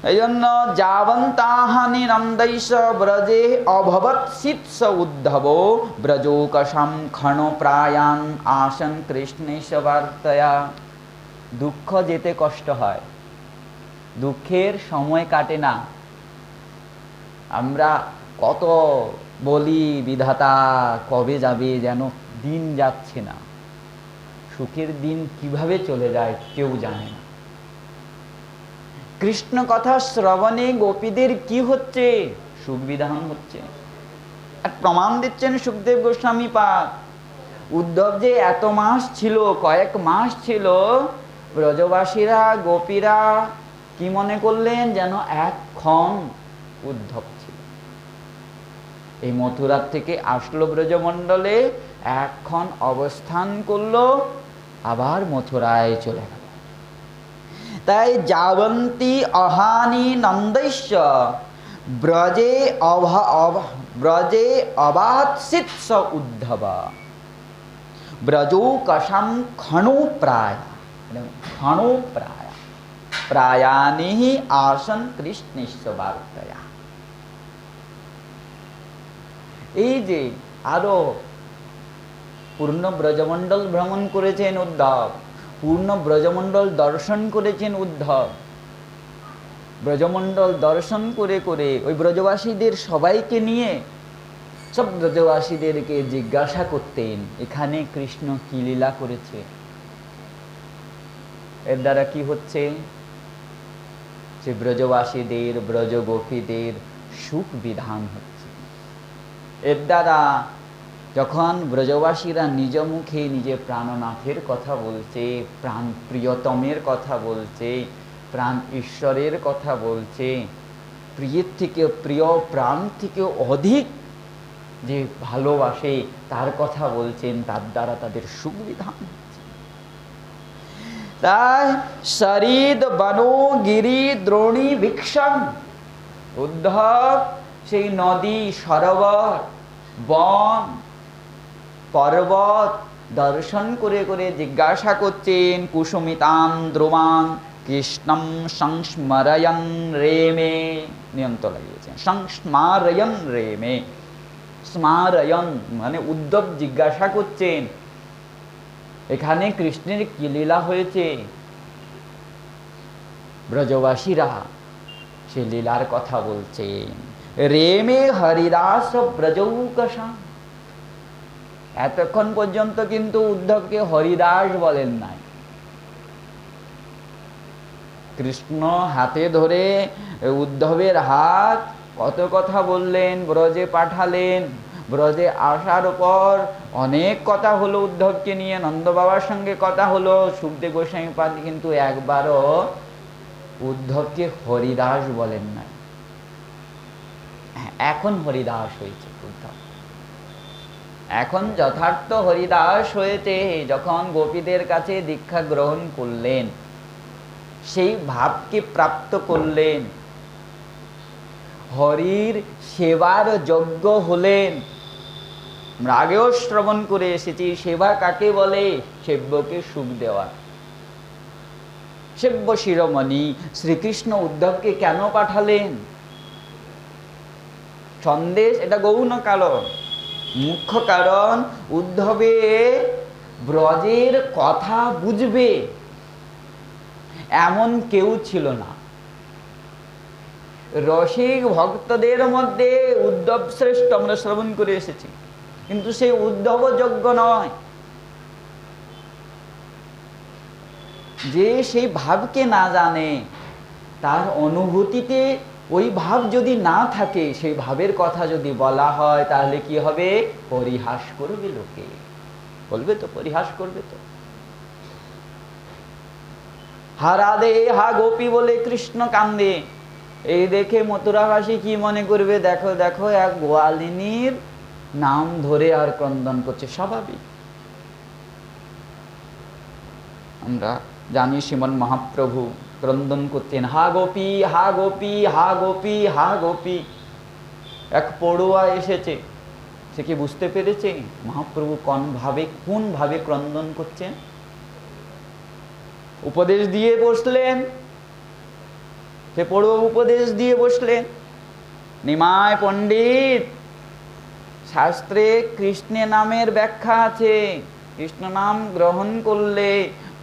এই জন্য যাবন্তাহানি নন্दैष ব্রজে অভবৎ সিৎস উদ্ধব ব্রজোকশম ক্ষণ প্রায়ান আসন কৃষ্ণেশ বার্তয়া। দুঃখ যেতে কষ্ট হয়, দুঃখের সময় কাটে না। আমরা কত বলি বিধাতা কবে যাবে, যেন দিন যাচ্ছে না। সুখের দিন কিভাবে চলে যায় কেউ জানে না। কৃষ্ণ কথা শ্রবণে গোপীদের কি হচ্ছে? সুখ বিধান হচ্ছে। আর প্রমাণ দিচ্ছেন সুখদেব গোস্বামী পাদ। উদ্ধব যে এত মাস ছিল, কয়েক মাস ছিল, ব্রজবাসীরা গোপীরা কি মনে করলেন? যেন একক্ষণ উদ্ধব ছিল। এই মথুরা থেকে আসলো ব্রজমণ্ডলে, একক্ষণ অবস্থান করলো, আবার মথুরায় চলে গেল। তাই যাবন্তি অহানি নন্दैश्च ব্রজে অবাৎসিৎস উদ্ধব ব্রজোকশম ক্ষণো প্রায়, ক্ষণো প্রায় প্রায়ানি আসন কৃষ্ণেশ বার্তয়া। এই যে আরো পূর্ণ ব্রজমণ্ডল ভ্রমণ করেছেন উদ্ধব, পূর্ণ ব্রজমণ্ডল দর্শন করেছেন উদ্ধব। ব্রজমণ্ডল দর্শন করে করে ওই ব্রজবাসীদের সবাইকে নিয়ে, সব ব্রজবাসীদেরকে জিজ্ঞাসা করতেন এখানে কৃষ্ণ কি লীলা করেছে। এর দ্বারা কি হচ্ছে? যে ব্রজবাসীদের, ব্রজগোপীদের সুখ বিধান হচ্ছে। এর দ্বারা যখন ব্রজবাসীরা নিজ মুখে নিজে প্রাণনাথের কথা বলছে, প্রাণ প্রিয়তমের কথা বলছে, প্রাণ ঈশ্বরের কথা বলছে, প্রিয়ের থেকে প্রিয়, প্রাণ থেকে অধিক যে ভালোবাসে তার কথা বলছেন, তার দ্বারা তাদের সুখ বিধান হচ্ছে। তাই শরীদ বনো গিরি দ্রোণী ভিক্ষম, উদ্ধব সেই নদী, সরোবর, বন, পর্বত দর্শন করে করে জিজ্ঞাসা করছেন, কুসুমিতান দ্রুমাং কৃষ্ণম সংস্মরয়ং রেমে, নিয়ন্ত লাগিয়েছেন, সংস্মারয়ং রেমে। স্মারয়ং মানে উদ্ধব জিজ্ঞাসা করছেন এখানে কৃষ্ণের কি লীলা হয়েছে। ব্রজবাসীরা সে লীলার কথা বলছেন। রেমে হরিদাস ব্রজৌকসা, এতক্ষণ পর্যন্ত কিন্তু উদ্ধবকে হরিদাস বলেন নাই। কৃষ্ণ হাতে ধরে উদ্ধবের হাত কত কথা বললেন, ব্রজে পাঠালেন, ব্রজে আসার পর অনেক কথা হলো উদ্ধবকে নিয়ে, নন্দ বাবার সঙ্গে কথা হলো, সুখদেব গোস্বামী পাদ কিন্তু একবারও উদ্ধবকে হরিদাস বলেন নাই। এখন হরিদাস হয়েছে উদ্ধব, এখন যথার্থ হরিদাস হয়েছে। যখন গোপীদের কাছে দীক্ষা গ্রহণ করলেন, সেই ভাবকে প্রাপ্ত করলেন, হরির সেবার যোগ্য হলেন। আমরা আগেও শ্রবণ করে এসেছি, সেবা কাকে বলে? সেব্যকে সুখ দেওয়া। সেব্য শিরোমণি শ্রীকৃষ্ণ উদ্ধবকে কেন পাঠালেন? সন্দেশ এটা গৌণ কারণ, মুখ্য কারণ উদ্ধবে ব্রজের কথা বুঝবে এমন কেউ ছিল না। রসিক ভক্তদের মধ্যে উদ্ধব শ্রেষ্ঠ, আমরা শ্রবণ করে এসেছি, কিন্তু সেই উদ্ধব যোগ্য নয়। যে সেই ভাবকে না জানে, তার অনুভূতিতে ওই ভাব যদি না থাকে, সেই ভাবের কথা যদি বলা হয়, তাহলে কি হবে? পরিহাস করবে, লোকে বলবে তো, পরিহাস করবে তো। হা রাধে হা গোপী বলে কৃষ্ণ কান্দে, এই দেখে মথুরাবাসী কি মনে করবে? দেখো দেখো, এক গোয়ালিনীর নাম ধরে আর ক্রন্দন করছে, স্বাভাবিক। আমরা জানি শ্রীমন মহাপ্রভু ক্রন্দন করতেন, হা গোপী হা গোপী হা গোপী হা গোপী। এক পড়ুয়া এসেছে, সে কি বুঝতে পেরেছে মহাপ্রভু কোন ভাবে ক্রন্দন করছেন? উপদেশ দিয়ে বসলেন, সে পড়ুয়া উপদেশ দিয়ে বসলেন, নিমায় পণ্ডিত, শাস্ত্রে কৃষ্ণ নামের ব্যাখ্যা আছে, কৃষ্ণ নাম গ্রহণ করলে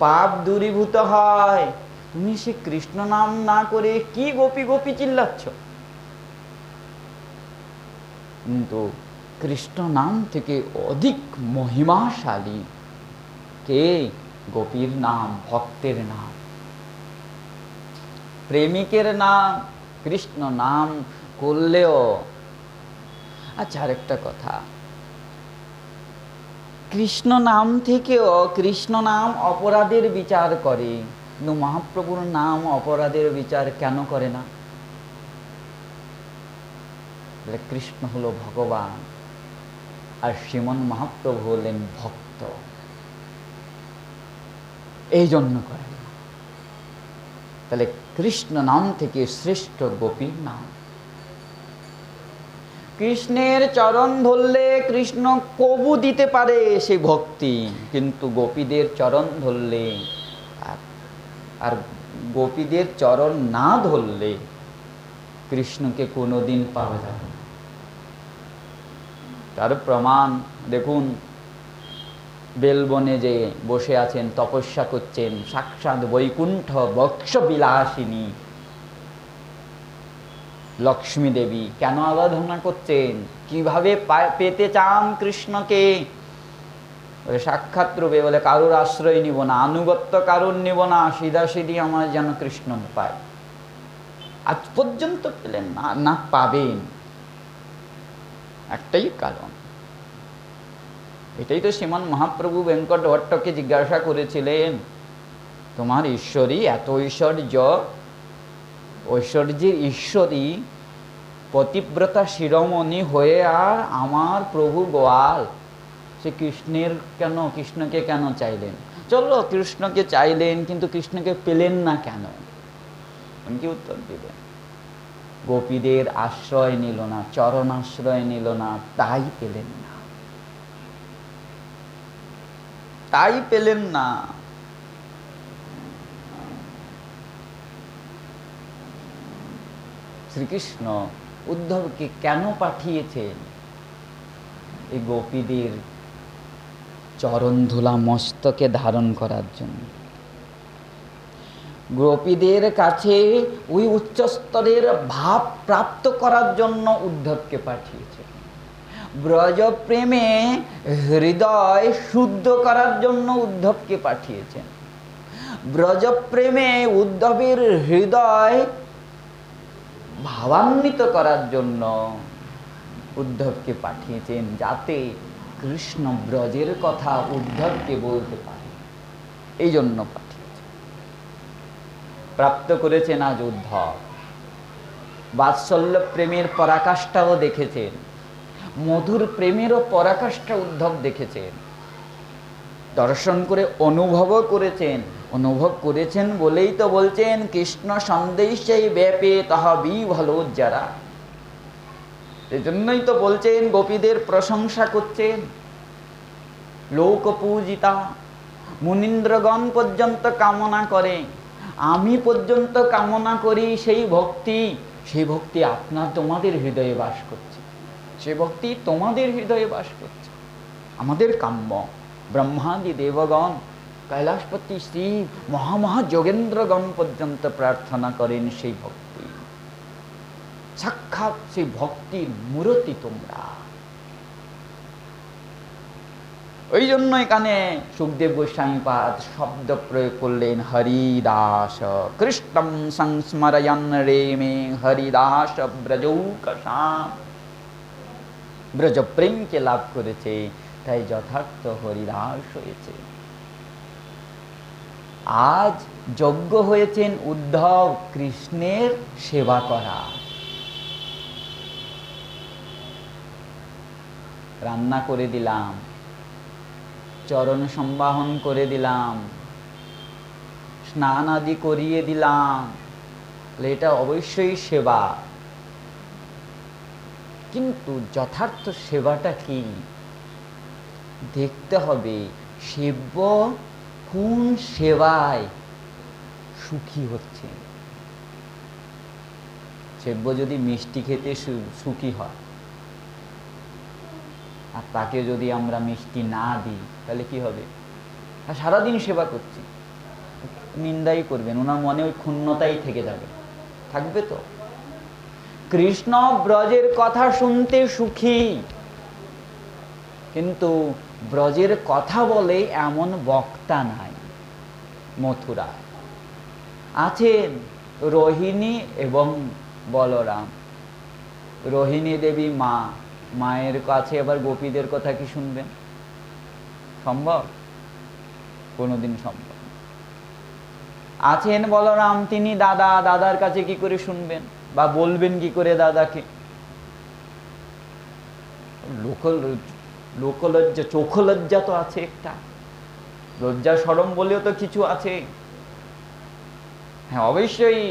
পাপ দূরীভূত হয়। তুমি সে কৃষ্ণ নাম না করে কি গোপী গোপী চিল্লাচ্ছ? কিন্তু কৃষ্ণ নাম থেকে অধিক মহিমাশালী কে? গোপীর নাম, ভক্তের নাম, প্রেমিকের নাম। কৃষ্ণ নাম করলেও। আচ্ছা, আরেকটা কথা, কৃষ্ণ নাম থেকেও কৃষ্ণ নাম অপরাধের বিচার করে, কিন্তু মহাপ্রভুর নাম অপরাধের বিচার কেন করে না? কৃষ্ণ হলো ভগবান, আর শ্রীমন মহাপ্রভু হলেন ভক্ত, এই জন্য করেন না। তাহলে কৃষ্ণ নাম থেকে শ্রেষ্ঠ গোপীর নাম। কৃষ্ণের চরণ ধরলে কৃষ্ণ কবু দিতে পারে সে ভক্তি, কিন্তু গোপীদের চরণ ধরলে আর গোপীদের চরণ না ধরলে কৃষ্ণকে কোনোদিন পাওয়া যাবে না। তার প্রমাণ দেখুন, বেলবনে যে বসে আছেন, তপস্যা করছেন, সাক্ষাৎ বৈকুণ্ঠ বক্ষ বিলাসিনী লক্ষ্মী দেবী কেন আরাধনা করছেন? কিভাবে পেতে চান কৃষ্ণকে? সাক্ষাৎ রূপে বলে, কারুর আশ্রয় নিব না, আনুগত্য কারুর নিব না, সিধা সিধি আমার যেন কৃষ্ণ পায়। আজ পর্যন্ত পেলেন না, না পাবেন। একটাই কারণ, এটাই তো শ্রীমান মহাপ্রভু বেঙ্কট ভট্টকে জিজ্ঞাসা করেছিলেন, তোমার ঈশ্বরী এত ঐশ্বর্যের ঈশ্বরী পতিব্রতা শিরোমণি হয়ে আর আমার প্রভু গোয়াল, সে কৃষ্ণকে কেন চাইলেন? চলো কৃষ্ণকে চাইলেন, কিন্তু কৃষ্ণকে পেলেন না কেন? কি উত্তর দিলেন? গোপীদের আশ্রয় নিল না, চরণ আশ্রয় নিল না, তাই পেলেন না, তাই পেলেন না। শ্রীকৃষ্ণ উদ্ধবকে কেন পাঠিয়েছেন? এই গোপীদের চরণ ধুলা মস্তকে ধারণ করার জন্য, গোপীদের কাছে ওই উচ্চস্তরের ভাব প্রাপ্ত করার জন্য উদ্ধবকে পাঠিয়েছেন। ব্রজ প্রেমে হৃদয় শুদ্ধ করার জন্য উদ্ধবকে পাঠিয়েছেন। ব্রজ প্রেমে উদ্ধবের হৃদয় ভাবান্বিত করার জন্য উদ্ধবকে পাঠিয়েছেন, যাতে কৃষ্ণ ব্রজের কথা উদ্ধবকে বলতে পারে, এই জন্য পাঠিয়েছেন। প্রাপ্ত করেছেন আজ উদ্ধব। বাৎসল্য প্রেমের পরাকাষ্ঠাও দেখেছেন, মধুর প্রেমেরও পরাকাষ্ঠা উদ্ধব দেখেছেন, দর্শন করে অনুভবও করেছেন। অনুভব করেছেন বলেই তো বলছেন, কৃষ্ণ সন্দেশে ব্যাপে তাহা বিভলো যারা। এজন্যই তো বলছেন, গোপীদের প্রশংসা করছেন, লোক পূজিতা, মুনীন্দ্রগণ পর্যন্ত কামনা করে, আমি পর্যন্ত কামনা করি সেই ভক্তি তোমাদের হৃদয়ে বাস করছে, সে ভক্তি তোমাদের হৃদয়ে বাস করছে। আমাদের কাম্য ব্রহ্মাদি দেবগণ, কৈলাসপতি শ্রী মহামহা যোগেন্দ্রগণ পর্যন্ত প্রার্থনা করেন সেই ভক্তি। সাক্ষাৎ সেই ভক্তির মূর্তি তোমরা। ওই জন্য এখানে সুখদেব গোস্বামীপাদ শব্দ প্রয়োগ করলেন, হরিদাস কৃষ্ণম সংস্মরয়ন রে মে হরিদাস ব্রজৌকসাম। ব্রজ প্রেমকে লাভ করেছে, তাই যথার্থ হরিদাস হয়েছে। আজ যজ্ঞ হয়েছেন উদ্ধব কৃষ্ণের সেবা করা। রান্না করে দিলাম, চরণ সম্বাহন করে দিলাম, স্নান আদি করিয়ে দিলাম, এটা অবশ্যই সেবা। কিন্তু যথার্থ সেবাটা কি দেখতে হবে। সেব্য কোন সেবায় সুখী হচ্ছে। সেব্য যদি মিষ্টি খেতে সুখী হয়, আর তাকে যদি আমরা মিষ্টি না দিই, তাহলে কি হবে? আর সারাদিন সেবা করছি, নিন্দাই করবেন, ওনার মনে ওই ক্ষুণ্ণতাই থেকে যাবে, থাকবে তো। কৃষ্ণ ব্রজের কথা শুনতে সুখী, কিন্তু ব্রজের কথা বলে এমন বক্তা নাই। মথুরা আছেন রোহিণী এবং বলরাম। রোহিণী দেবী মা, মায়ের কাছে আবার গোপীদের কথা কি শুনবেন? সম্ভব? কোনোদিন সম্ভব। আছেন বলরাম, তিনি দাদা, দাদার কাছে কি করে শুনবেন বা বলবেন কি করে দাদাকে? লোকলজ্জা, চোখলজ্জা তো আছে একটা, লজ্জা শরম বলেও তো কিছু আছে। হ্যাঁ, অবশ্যই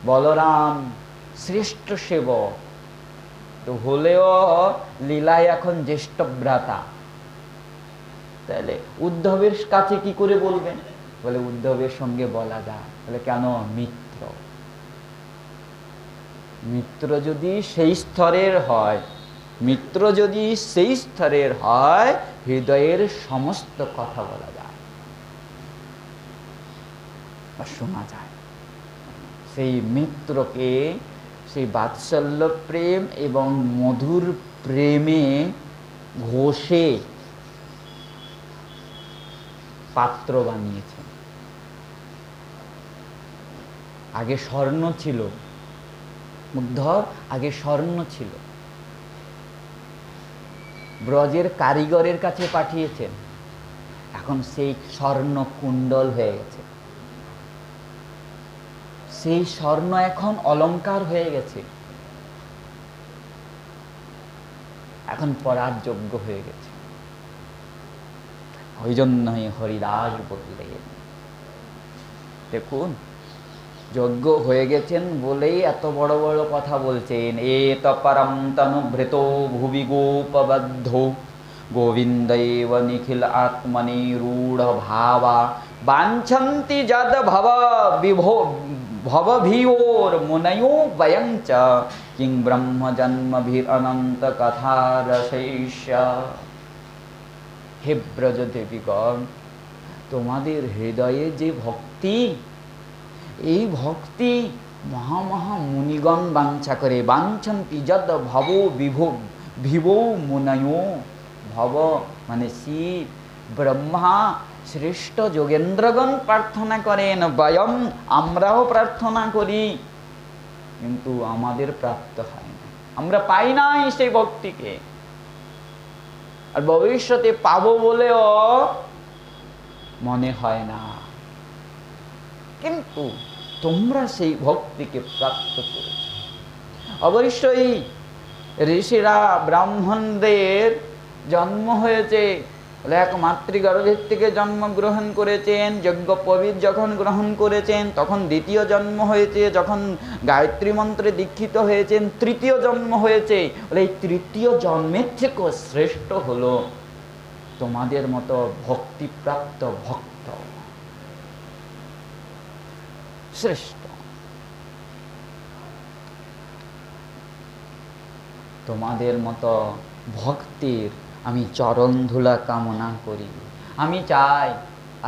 বলরাম শ্রেষ্ঠ সেবক তো হলেও লীলায় এখন জ্যেষ্ঠ ভ্রাতা। তাহলে উদ্ধবের কাছে কি করে বলবেন? বলে উদ্ধবের সঙ্গে বলা যায়। বলে কেন? মিত্র। মিত্র যদি সেই স্তরের হয়, হৃদয়ের সমস্ত কথা বলা যায় বা শোনা যায়। সেই মিত্রকে সেই বাৎসল্য প্রেম এবং মধুর প্রেমে ঘষে পাত্র বানিয়েছেন। আগে স্বর্ণ ছিল, উদ্ধব আগে স্বর্ণ ছিল, ব্রজের কারিগরের কাছে পাঠিয়েছেন, এখন সেই স্বর্ণ কুণ্ডল হয়ে গেছে, সেই স্বর্ণ এখন অলংকার হয়ে গেছে, এখন পরার যোগ্য হয়ে গেছে। ওই জন্যই হরিদাস বললেন, দেখুন যজ্ঞ হয়ে গেছেন বলেই এত বড় বড় কথা বলছেন। এ তপরম তনুভৃত ভুবি গোপবদ্ধ গোবিন্दैव নিখিল আত্মনি রূঢ় ভাবা বাঞ্ছন্তি যদ ভব বিভো ভবভিয়োর মুনয়ো বয়ং চ কিং ব্রহ্ম জন্মভির অনন্ত কথা রসৈষ্য। হে ব্রজ দেবীগণ, তোমাদের হৃদয়ে যে ভক্তি, এই ভক্তি মহা মুনিগণ বাঞ্ছা করে। বাঞ্ছন্তি যদ ভব ভিভো মুনয়ো, ভব মানে শিব, ব্রহ্মা, শ্রেষ্ঠ যোগেন্দ্রগণ প্রার্থনা করেন, বয়ম আমরাও প্রার্থনা করি, কিন্তু আমাদের প্রাপ্ত হয় না, আমরা পাই নাই সেই ভক্তিকে, আর ভবিষ্যতে পাবো বলেও মনে হয় না। কিন্তু তোমরা সেই ভক্তিকে প্রাপ্ত করেছ। অবশ্যই ঋষিরা ব্রাহ্মণদের জন্ম হয়েছে, এক মাতৃগর্ভের থেকে জন্মগ্রহণ করেছেন। যজ্ঞোপবীত যখন গ্রহণ করেছেন তখন দ্বিতীয় জন্ম হয়েছে, যখন গায়ত্রী মন্ত্রে দীক্ষিত হয়েছেন তৃতীয় জন্ম হয়েছে। এই তৃতীয় জন্মের থেকেও শ্রেষ্ঠ হলো তোমাদের মতো ভক্তিপ্রাপ্ত ভক্ত, শ্রেষ্ঠ। তোমাদের মতো ভক্তির আমি চরণ ধুলা কামনা করি। আমি চাই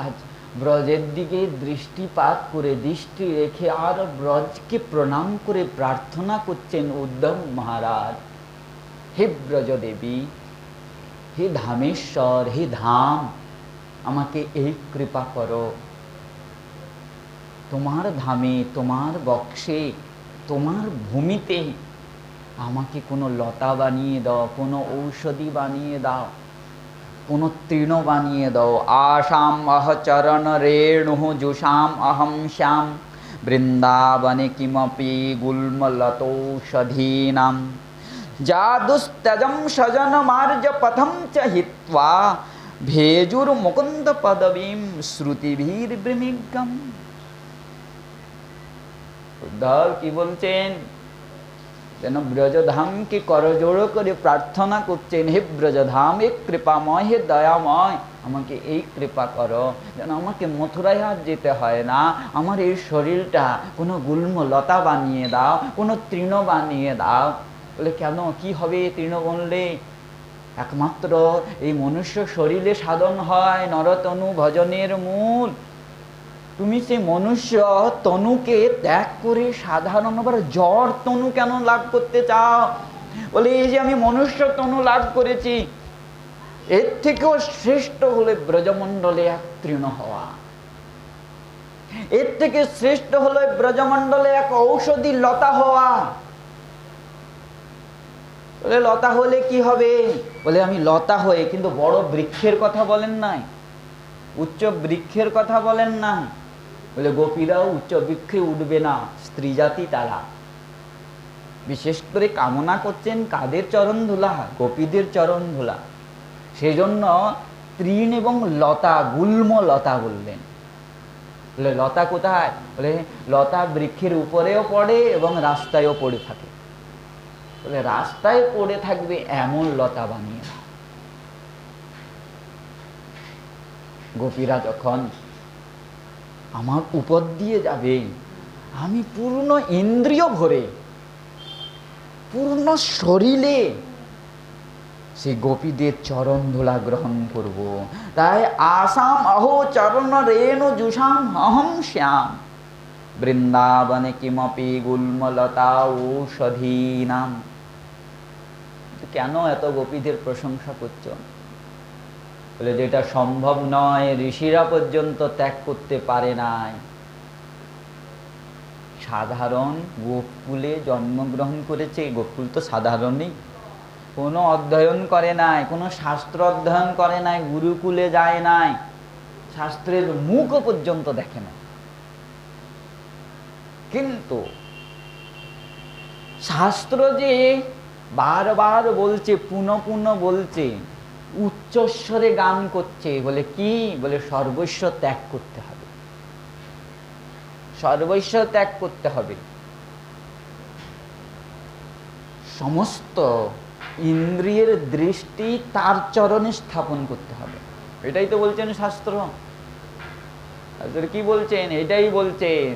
আজ ব্রজের দিকে দৃষ্টিপাত করে, দৃষ্টি রেখে আর ব্রজকে প্রণাম করে প্রার্থনা করছেন উদ্ধব মহারাজ, হে ব্রজ দেবী, হে ধামেশ্বর, হে ধাম, আমাকে এই কৃপা করো। তোমার ধামে, তোমার বক্ষে, তোমার ভূমিতে আমাকে কোনো লতা বানিয়ে দাও, কোনো ঔষধি বানিয়ে দাও, কোনো তৃণ বানিয়ে দাও। আশাম আহ চরণ রেণু জুষাম অহম শ্যাম বৃন্দাবনে কিমপি গুল্মলতৌষধীনাম জাদুস্তজম সজন মার্জ পথম চ হিত্বা ভেজুর মুকুন্দ পদবীম শ্রুতিভীর বৃমিগম। উদ্ধব কি বলছেন? যেন ব্রজধামকে করজোড় করে প্রার্থনা করছেন, হে ব্রজধাম, এ কৃপাময়, হে দয়াময়, আমাকে এই কৃপা করো, যেন আমাকে মথুরায় আর যেতে হয় না। আমার এই শরীরটা কোনো গুল্ম লতা বানিয়ে দাও, কোনো তৃণ বানিয়ে দাও। বলে কেন, কি হবে তৃণ বললে? একমাত্র এই মনুষ্য শরীরে সাধন হয় নরতনু ভজনের মূল। তুমি সেই মনুষ্য তনুকে ত্যাগ করে সাধারণ আবার জড় তনু কেন লাভ করতে চাও? বলে এই যে আমি মনুষ্য তনু লাভ করেছি, এর থেকেও শ্রেষ্ঠ হলে ব্রজমণ্ডলে এক তৃণ হওয়া, এর থেকে শ্রেষ্ঠ হলে ব্রজমণ্ডলে এক ঔষধি লতা হওয়া। বলে লতা হলে কি হবে? বলে আমি লতা হয়ে, কিন্তু বড় বৃক্ষের কথা বলেন নাই, উচ্চ বৃক্ষের কথা বলেন না। বলে গোপীরাও উচ্চ বৃক্ষে উঠবে না, স্ত্রী জাতি তারা। বিশেষ করে কামনা করছেন কাদের চরণ ধুলা? গোপীদের চরণ ধুলা। সেই জন্য তৃণ এবং লতা, গুল্ম লতা বললেন। বলে লতা কোথায়? বলে লতা বৃক্ষের উপরেও পড়ে এবং রাস্তায়ও পড়ে থাকে। বলে রাস্তায় পড়ে থাকবে এমন লতা বানিয়ে। গোপীরা যখন আমার উপর দিয়ে যাবে, আমি পূর্ণ ইন্দ্রিয় ভরে, পূর্ণ শরীরে সেই গোপীদের চরণ ধুলা গ্রহণ করব। তাই আসাম অহো চরণ রেণু জুষাম অহম শ্যাম বৃন্দাবনে কিমপি গুল্মলতা ঔষধীনাম। কেন এত গোপীদের প্রশংসা করছো? বলে যেটা সম্ভব নয়, ঋষিরা পর্যন্ত ত্যাগ করতে পারে নাই। সাধারণ গোকুলে জন্মগ্রহণ করেছে, গোকুল তো সাধারণই, কোনো অধ্যয়ন করে নাই, কোনো শাস্ত্র অধ্যয়ন করে নাই, গুরুকুলে যায় নাই, শাস্ত্রের মুখও পর্যন্ত দেখে না। কিন্তু শাস্ত্র যে বারবার বলছে, পুনঃ পুনঃ বলছে, উচ্চস্বরে গান করছে, বলে কি? বলে সর্বস্ব ত্যাগ করতে হবে, সর্বস্ব ত্যাগ করতে হবে, সমস্ত ইন্দ্রিয়ের দৃষ্টি তার চরণে স্থাপন করতে হবে। এটাই তো বলছেন শাস্ত্র। কি বলছেন? এটাই বলছেন,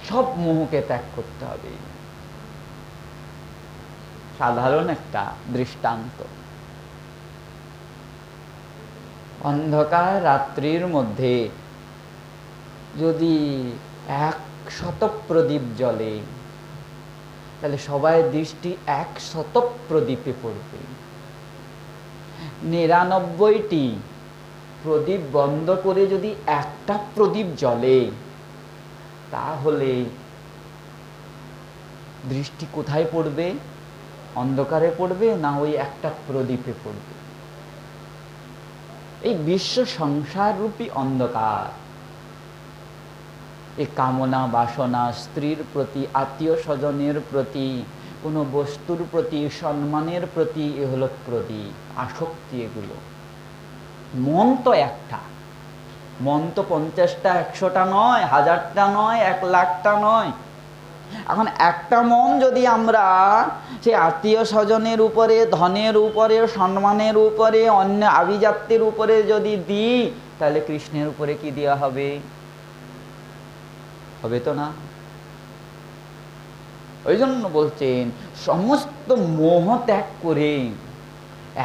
সব মোহকে ত্যাগ করতে হবে। সাধারণ একটা দৃষ্টান্ত, অন্ধকার রাত্রির মধ্যে যদি 100 প্রদীপ জ্বলে, তাহলে সবাই দৃষ্টি 100 প্রদীপে পড়বে। 99টি প্রদীপ বন্ধ করে যদি একটা প্রদীপ জ্বলে, তাহলে দৃষ্টি কোথায় পড়বে? অন্ধকারে পড়বে না ওই একটা প্রদীপে পড়বে? এই বিশ্ব সংসার রূপী অন্ধকার, এই কামনা বাসনা, স্ত্রীর প্রতি, আত্মীয় স্বজনের প্রতি, কোনো বস্তুর প্রতি, সম্মানের প্রতি, এ হলো প্রদীপ, আসক্তি। এগুলো মন তো একটা, মন তো 50টা 100টা নয়, 1000টা নয়, 1 লাখটা নয়। এখন একটা মন যদি আমরা সেই আত্মীয় স্বজনের উপরে, ধনের উপরে, সম্মানের উপরে, অন্য আভিজাত্যের উপরে যদি দিই, তাহলে কৃষ্ণের উপরে কি দেওয়া হবে? হবে তো না। ওই জন্য বলছেন সমস্ত মোহ ত্যাগ করে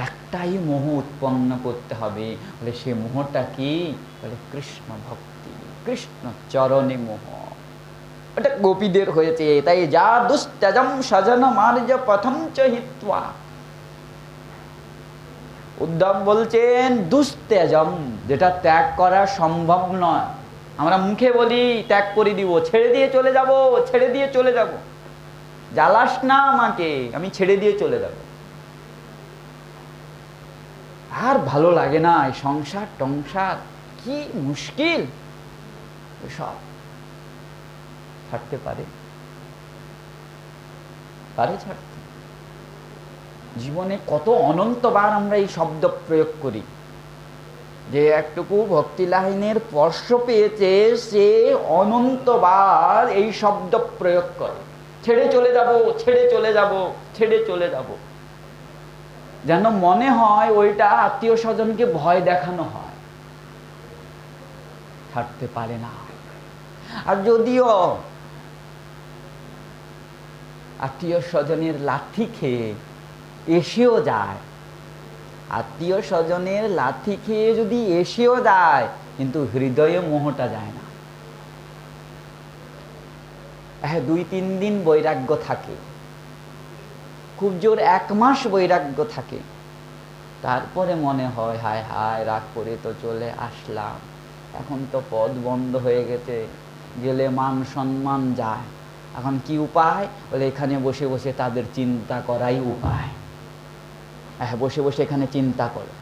একটাই মোহ উৎপন্ন করতে হবে। বলে সে মোহটা কি? বলে কৃষ্ণ ভক্তি, কৃষ্ণ চরণে মোহ। এটা গোপীদের হয়েছে। তাই যা দুস্ত্যজম সজন মার্জ পথম চ হিত্বা, উদ্ধব বলছেন দুস্ত্যজম, যেটা ত্যাগ করা সম্ভব নয়। আমরা মুখে বলি ত্যাগ করে দিব, ছেড়ে দিয়ে চলে যাব, ছেড়ে দিয়ে চলে যাব, জ্বালাস না আমাকে, আমি ছেড়ে দিয়ে চলে যাব। আর ভালো লাগে না এই সংসার টংসার, কি মুশকিল। সব ছাড়তে পারে, পারে ছাড়তে। জীবনে কত অনন্তবার আমরা এই শব্দ প্রয়োগ করি। যে একটুকু ভক্তি লাইনের স্পর্শ পেয়েছে, সে অনন্তবার এই শব্দ প্রয়োগ করে, ছেড়ে চলে যাব, ছেড়ে চলে যাব, ছেড়ে চলে যাব। যেন মনে হয় ওইটা আত্মীয় স্বজনকে ভয় দেখানো হয়, ছাড়তে পারে না। আর যদিও আত্মীয় স্বজনের লাথি খেয়ে এসেও যায়, আত্মীয় স্বজনের লাথি খেয়ে যদি এসেও যায়, কিন্তু হৃদয়ে মোহটা যায় না। হ্যাঁ, 2-3 দিন বৈরাগ্য থাকে, খুব জোর 1 মাস বৈরাগ্য থাকে। তারপরে মনে হয় হায় হায়, রাগ করে তো চলে আসলাম, এখন তো পদ বন্ধ হয়ে গেছে, গেলে মান সম্মান যায়। এখন কি উপায়? বলে এখানে বসে বসে তাদের চিন্তা করাই উপায়। হ্যাঁ, বসে বসে এখানে চিন্তা করো।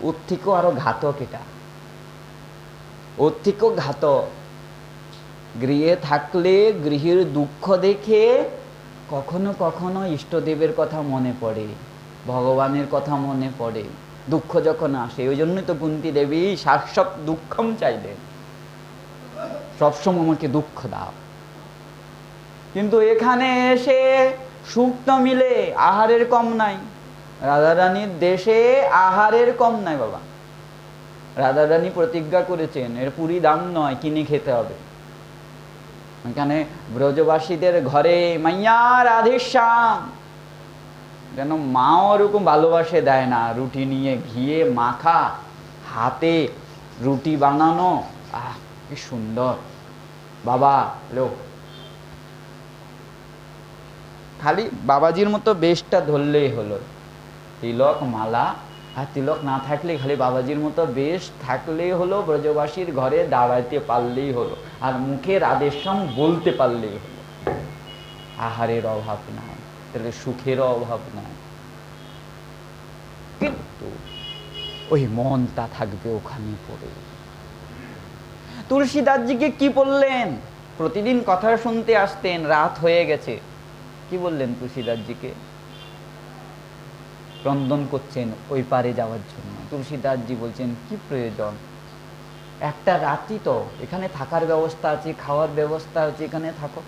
ওর থেকেও আরো ঘাতক এটা, ওর থেকেও ঘাতক। গৃহে থাকলে গৃহের দুঃখ দেখে কখনো কখনো ইষ্টদেবের কথা মনে পড়ে, ভগবানের কথা মনে পড়ে, দুঃখ যখন আসে। ওই জন্যই তো কুন্তী দেবী শাশ্বত দুঃখম চাইলেন, সবসময় আমাকে দুঃখ দাও। কিন্তু এখানে এসে সুখ তো মিলে, আহারের কম নাই। রাধারানীর দেশে আহারের কম নাই বাবা। রাধারানী প্রতিজ্ঞা করেছেন, এর পুরি দাম নয়, কিনে খেতে হবে। এখানে ব্রজবাসীদের ঘরে মাইয়া রাধেশ্যাম, যেন মাও ওরকম ভালোবাসে দেয় না। রুটি নিয়ে ঘিয়ে মাখা, হাতে রুটি বানানো, আহ কি সুন্দর। বাবা লো, খালি বাবাজির মতো বেশটা ধরলেই হলো, তিলক মালা, আর তিলক না থাকলে খালি বাবাজির মতো বেশ থাকলেই হলো, ব্রজবাসীর ঘরে দাঁড়াইতে পারলেই হলো, আর মুখে রাধেশ্যাম বলতে পারলেই হলো। আহারের অভাব নাই, তাহলে সুখেরও অভাব নাই, কিন্তু ওই মনটা থাকবে ওখানে পড়ে। তুলসীদাসজিকে কি বললেন? প্রতিদিন কথা শুনতে আসতেন, রাত হয়ে গেছে, কি বললেন তুলসীদাসজিকে? ক্রন্দন করছেন ওই পারে যাওয়ার জন্য। তুলসীদাসজি বলছেন কি প্রয়োজন, একটা রাতই তো, এখানে থাকার ব্যবস্থা আছে, খাওয়ার ব্যবস্থা আছে, এখানে থাকো।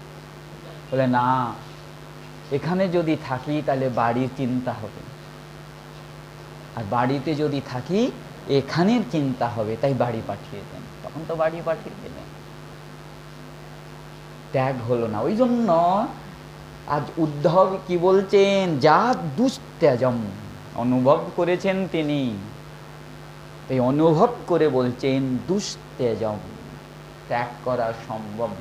বলে না, এখানে যদি থাকি তাহলে বাড়ির চিন্তা হবে, আর বাড়িতে যদি থাকি এখানের চিন্তা হবে, তাই বাড়ি পাঠিয়ে দেন। তখন তো বাড়ি পাঠিয়ে দিলেন, ত্যাগ হলো না। ওই জন্য আজ উদ্ধব কি বলছেন, যা দুস্ত্যাজম, অনুভব করেছেন তিনি, তাই অনুভব করে বলছেন দুস্ত্যাজম, ত্যাগ করা সম্ভব।